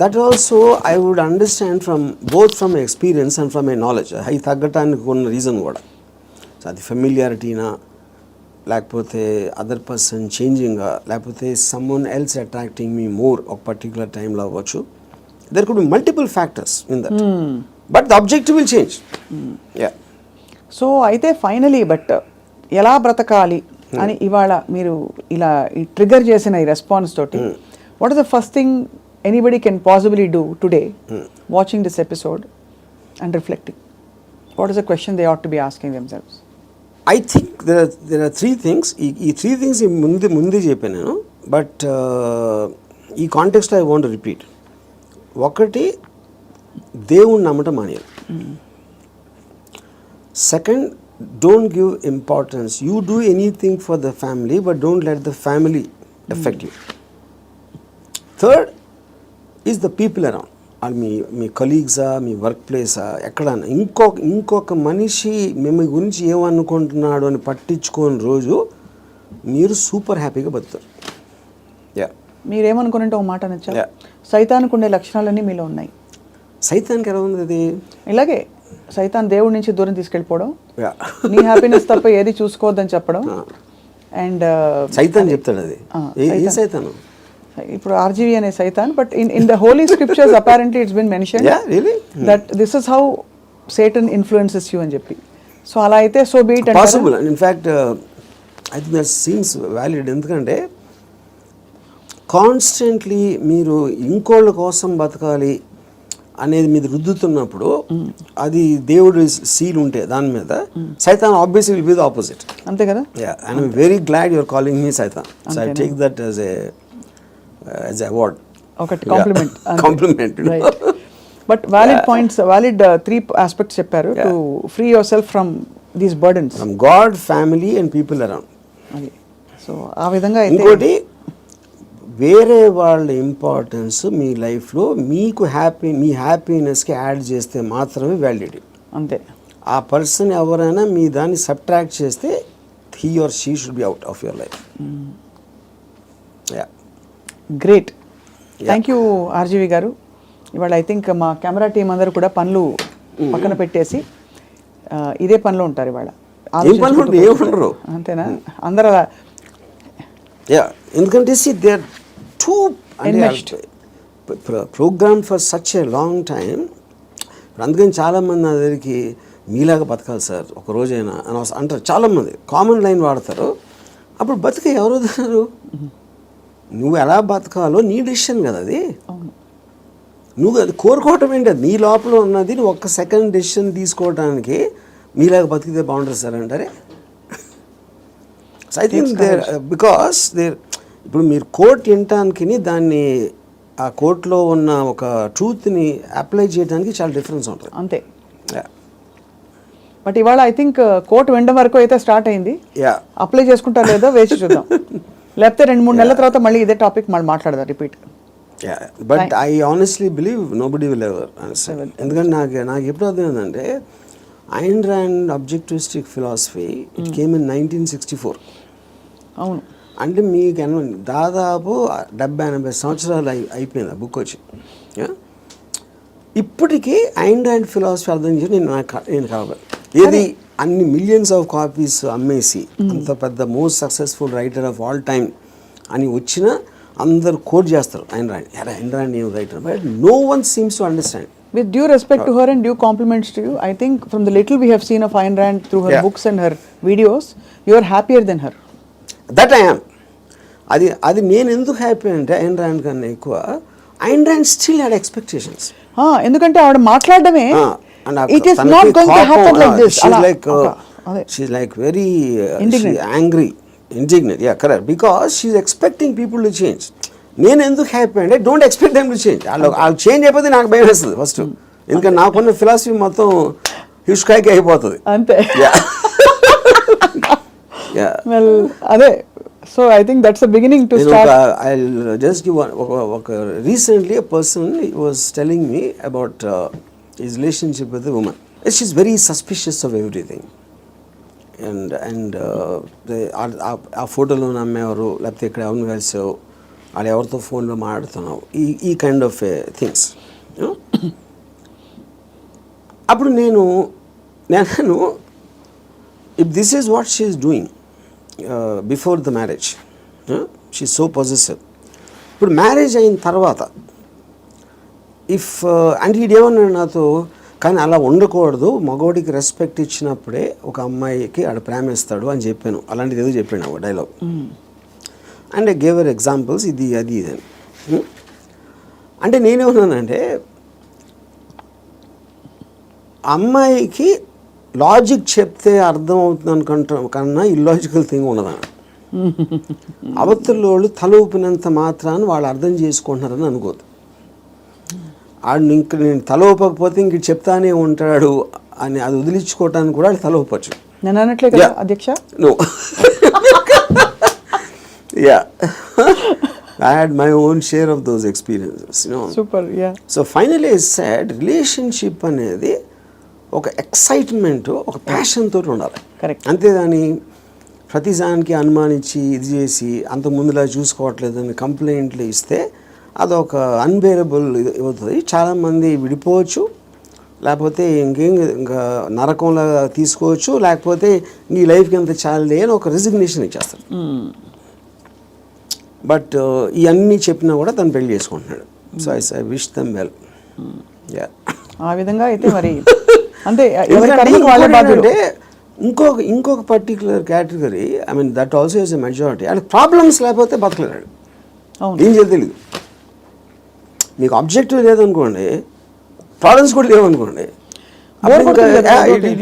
S3: that also I would understand from both from experience and from my knowledge. High తగ్గటానికి ఉన్న రీజన్ కూడా సో అది ఫెమిలియారిటీనా, లేకపోతే అదర్ పర్సన్ చేంజింగా, లేకపోతే someone else attracting me more ఒక పర్టికులర్ టైంలో అవ్వచ్చు. There could be multiple factors in that, but the objective will change.
S2: So అయితే ఫైనలీ బట్ ఎలా బ్రతకాలి అని ఇవాళ మీరు ఇలా ట్రిగర్ చేసిన ఈ రెస్పాన్స్ తోటి what is the first thing anybody can possibly do today, watching this episode and reflecting? What is the question they ought to be asking themselves?
S3: I think there are three things. ఈ three things ముందే చెప్పాను నేను, but ఈ కాంటెక్స్ట్లో I want repeat. ఒకటి, దేవుణ్ణి నమ్మటం మానేయాలి. Second, don't give importance. You do anything for the family, but don't let the family effect you. Third is the people around. వాళ్ళు మీ కలీగ్సా, మీ వర్క్ ప్లేసా, ఎక్కడన్నా ఇంకొక మనిషి మిమ్మల్ని గురించి ఏమనుకుంటున్నాడు అని పట్టించుకోని రోజు మీరు సూపర్ హ్యాపీగా బతుకుతారు. యా,
S2: మీరేమనుకున్నట్టు ఒక మాట నచ్చా, సైతానికి ఉండే లక్షణాలన్నీ మీలో ఉన్నాయి.
S3: సైతానికి ఎలా ఉంది అది?
S2: ఇలాగే సైతాన్ దేవుడి నుంచి దూరం తీసుకెళ్ళిపోవడం, నీ హ్యాపీనెస్ తప్ప ఏది చూసుకోవద్దని చెప్పడం. అండ్
S3: సైతాన్ చెప్తాడు అది. ఏ సైతాను?
S2: ఇప్పుడు ఆర్జీవి అనే సైతాన్, but in the holy scriptures apparently it's been mentioned that this is how Satan influences you అని చెప్పి. సో అలా అయితే so be it
S3: possible. In fact I think that seems valid. ఎందుకంటే కాన్స్టెంట్లీ మీరు ఇంకోళ్ళ కోసం బతకాలి అనేది మీరు రుద్దుతున్నప్పుడు, అది దేవుడి సీల్ ఉంటే దాని మీద, Satan obviously will be the opposite.
S2: అంతే కదా?
S3: Yeah, and I'm very glad you're calling me Satan. So I take that as a award,
S2: ఒకటి compliment.
S3: Compliment.
S2: But valid points, valid three aspects చెప్పారు to free yourself from these burdens.
S3: From God, family and people around.
S2: So ఆ విధంగా
S3: ఇంకోటి, వేరే వాళ్ళ importance మీ లైఫ్లో మీకు మీ హ్యాపీనెస్కి add చేస్తే మాత్రమే వ్యాలిడిటీ.
S2: అంతే.
S3: ఆ పర్సన్ ఎవరైనా మీ దాన్ని సబ్ట్రాక్ట్ చేస్తే he or she should be out of your life. Yeah,
S2: great. Thank you RGV గారు. ఇవాళ ఐ థింక్ మా కెమెరా టీం అందరూ కూడా పనులు పక్కన పెట్టేసి ఇదే పనిలో ఉంటారు ఇవాళ.
S3: ఏమన్నారు
S2: అంతేనా? అందరూ
S3: యా, ఎందుకంటే they are too program for such a long time. అందుకని చాలామంది నా దగ్గరికి మీలాగా బతకాలి సార్ ఒక రోజైనా అని అంటారు. చాలామంది కామన్ లైన్ వాడతారు. అప్పుడు బతికే ఎవరు వదలరు. నువ్వు ఎలా బతకాలో నీ డెసిషన్ కదా అది. నువ్వు అది కోరుకోవటం ఏంటి? అది నీ లోపల ఉన్నది. నువ్వు ఒక్క సెకండ్ డెసిషన్ తీసుకోవడానికి మీలాగా బతికితే బాగుంటుంది సార్ అంటారే. సో ఐ థింక్ బికాస్ ఇప్పుడు మీరు కోర్ట్ వినటానికి దాన్ని ఆ కోర్టులో ఉన్న ఒక ట్రూత్ని అప్లై చేయడానికి చాలా డిఫరెన్స్ ఉంటుంది.
S2: అంతే. బట్ ఇవాళ ఐ థింక్ కోర్టు వినడం వరకు అయితే స్టార్ట్ అయింది. అప్లై చేసుకుంటారో లేదో వేచి చూద్దాం. లేకపోతే 2-3 నెలల తర్వాత మళ్ళీ ఇదే టాపిక్ మళ్ళీ మాట్లాడదాం repeat.
S3: But I honestly believe nobody will ever understand. ఎందుకంటే నాకు ఎప్పుడు అర్థమైందంటే, Ayn Rand objectivistic philosophy it came in 1964.
S2: అవును.
S3: అంటే మీకు దాదాపు 70-80 సంవత్సరాలు అయిపోయింది ఆ బుక్ వచ్చి. ఇప్పటికీ ఐన్ ర్యాండ్ ఫిలాసఫీ అర్థం చేసి నేను కావాలి ఏది అన్ని మిలియన్స్ ఆఫ్ కాపీస్ అమ్మేసి అంత పెద్ద most successful writer of all time అని వచ్చిన అందరు కోట్ చేస్తారు ఐన్ ర్యాండ్ ఏం writer, but no one seems to understand.
S2: With due respect to her and due compliments to you, I think from the little we have seen of Ayn Rand through her books and her videos, you are happier than her.
S3: That I am. అది నేను ఎందుకు happy అంటే Ayn Rand కన్నా ఎక్కువ Ayn Rand still had expectations.
S2: ఎందుకంటే ఆవిడ మాట్లాడడమే it is not going to happen like this.
S3: She's like very angry, indignant. Yeah, correct. Because she's expecting people to change. నేను ఎందుకు హ్యాపీ అంటే don't expect them to change. వాళ్ళు change అయిపోతే నాకు భయం వేస్తుంది ఫస్ట్. ఎందుకంటే నాకున్న ఫిలాసఫీ మొత్తం హిస్కాయికి అయిపోతుంది
S2: అంతే. వెల్ అదే. So I think that's the beginning to start.
S3: I'll just give one. Recently a person was telling me about his relationship with a woman. She's very suspicious of everything. And ఆ ఫోటోలో నమ్మేవారు, లేకపోతే ఇక్కడ ఎవరిని కలిసావు, వాళ్ళు ఎవరితో ఫోన్లో మాట్లాడుతున్నావు, ఈ కైండ్ ఆఫ్ థింగ్స్. అప్పుడు నేను if this is what she is doing before the marriage, she so possessive. ఇప్పుడు మ్యారేజ్ అయిన తర్వాత అంటే ఈడేమన్నాడు నాతో, కానీ అలా ఉండకూడదు, మగవాడికి రెస్పెక్ట్ ఇచ్చినప్పుడే ఒక అమ్మాయికి ఆడ ప్రేమిస్తాడు అని చెప్పాను. అలాంటిది ఏదో చెప్పాను ఒక dialogue. And I gave her examples, ఇది అది అని. అంటే నేనేమన్నానంటే అమ్మాయికి లాజిక్ చెప్తే అర్థం అవుతుంది అనుకుంటా కన్నా ఇల్లాజికల్ థింగ్ ఉన్నదని. అవతల వాళ్ళు తల ఊపినంత మాత్రాన వాళ్ళు అర్థం చేసుకుంటున్నారని అనుకోదు. ఇంక నేను తల ఊపకపోతే ఇంక చెప్తానే ఉంటాడు అని అది వదిలించుకోవటానికి కూడా తల ఊపచ్చు.
S2: నేను అనట్లే కదా అధ్యక్ష.
S3: No. Yeah. I had my own share of those experiences, you know.
S2: Super, yeah.
S3: So finally I said, relationship అనేది ఒక ఎక్సైట్మెంట్, ఒక ప్యాషన్ తోటి ఉండాలి.
S2: Correct.
S3: అంతేగాని ప్రతిదానికి అనుమానించి ఇది చేసి అంత ముందులా చూసుకోవట్లేదని కంప్లైంట్లు ఇస్తే అదొక అన్బేరబుల్ అవుతుంది. చాలామంది విడిపోవచ్చు, లేకపోతే ఇంకా నరకంలా తీసుకోవచ్చు, లేకపోతే నీ లైఫ్కి ఎంత చాలే అని ఒక రిజిగ్నేషన్ ఇచ్చేస్తారు. బట్ ఇవన్నీ చెప్పినా కూడా తను పెళ్లి చేసుకుంటున్నాడు. So I wish them well.
S2: ఆ విధంగా అయితే మరి అంతే, ఎవరి కర్మకు వాళ్ళే బాధ్యులు.
S3: ఇంకొక particular category, I mean that also is a majority. And problems లేకపోతే బతకలేడు, ఏం చేయాలి తెలియదు. మీకు ఆబ్జెక్టివ్ లేదనుకోండి, ప్రాబ్లమ్స్ కూడా లేవనుకోండి,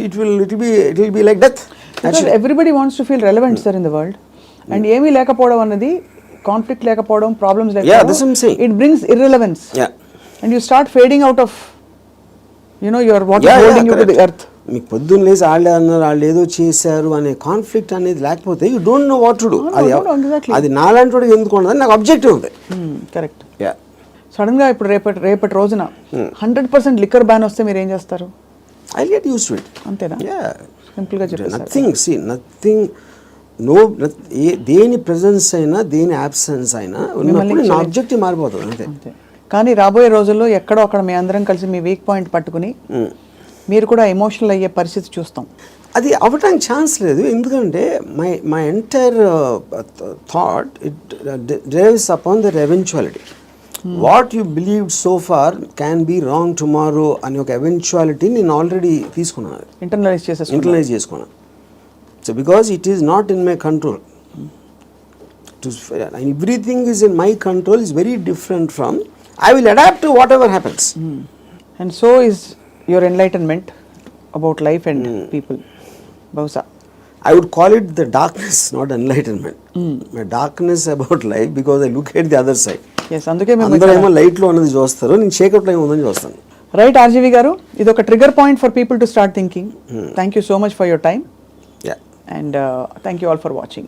S3: it will be like death.
S2: Everybody wants to feel relevant sir in the world. And ఏమీ లేకపోవడం అన్నది, కాన్ఫ్లిక్ట్ లేకపోవడం, ప్రాబ్లమ్స్ లేకపోవడం, it brings irrelevance. And you start fading out of your what is holding you to the earth.
S3: మీకు పొద్దున్న లేసి వాళ్ళే అన్నారు, వాళ్ళు ఏదో చేశారు అనే కాన్ఫ్లిక్ట్ అనేది లేకపోతే you don't know what to do. అది నాలాంటి వాడికి ఎందుకు ఉండదు, నాకు ఆబ్జెక్టివ్ ఉంది.
S2: కరెక్ట్. సడన్ గా ఇప్పుడు రేపటి రోజున 100% లిక్కర్ బ్యాన్ వస్తే మీరు ఏం చేస్తారు?
S3: I get use to it.
S2: అంతేనా? సింపుల్ గా చెప్పేసి
S3: నథింగ్ దేని ప్రెజెన్స్ అయినా దేని అబ్సెన్స్ అయినా ఉన్నప్పుడు నా ఆబ్జెక్టివ్ మారిపోతుంది అంతే.
S2: కానీ రాబోయే రోజుల్లో ఎక్కడో అక్కడ మీ అందరం కలిసి మీ వీక్ పాయింట్ పట్టుకుని మీరు కూడా ఎమోషనల్ అయ్యే పరిస్థితి చూస్తాం.
S3: అది అవ్వటానికి ఛాన్స్ లేదు. ఎందుకంటే my entire thought it drives upon that eventuality. What you believe so far can be wrong tomorrow అనే ఒక ఎవెన్చువాలిటీ నేను ఆల్రెడీ తీసుకున్నాను, ఇంటర్నలైజ్ చేసుకున్నాను. So because it is not in my control, everything is in my control is very different from, I will adapt to whatever happens.
S2: And so is your enlightenment about life and people. Bausa,
S3: I would call it the darkness, not enlightenment. My darkness about life because I look at the other side.
S2: Yes, అందుకే మేము
S3: అందరూ ఏమో light లో ఉన్నది చూస్తారు, నేను చీకట్లో ఉందని చూస్తాను.
S2: రైట్ ఆర్జీవి గారు, ఇది ఒక trigger point for people to start thinking. Thank you so much for your time.
S3: Yeah.
S2: And thank you all for watching.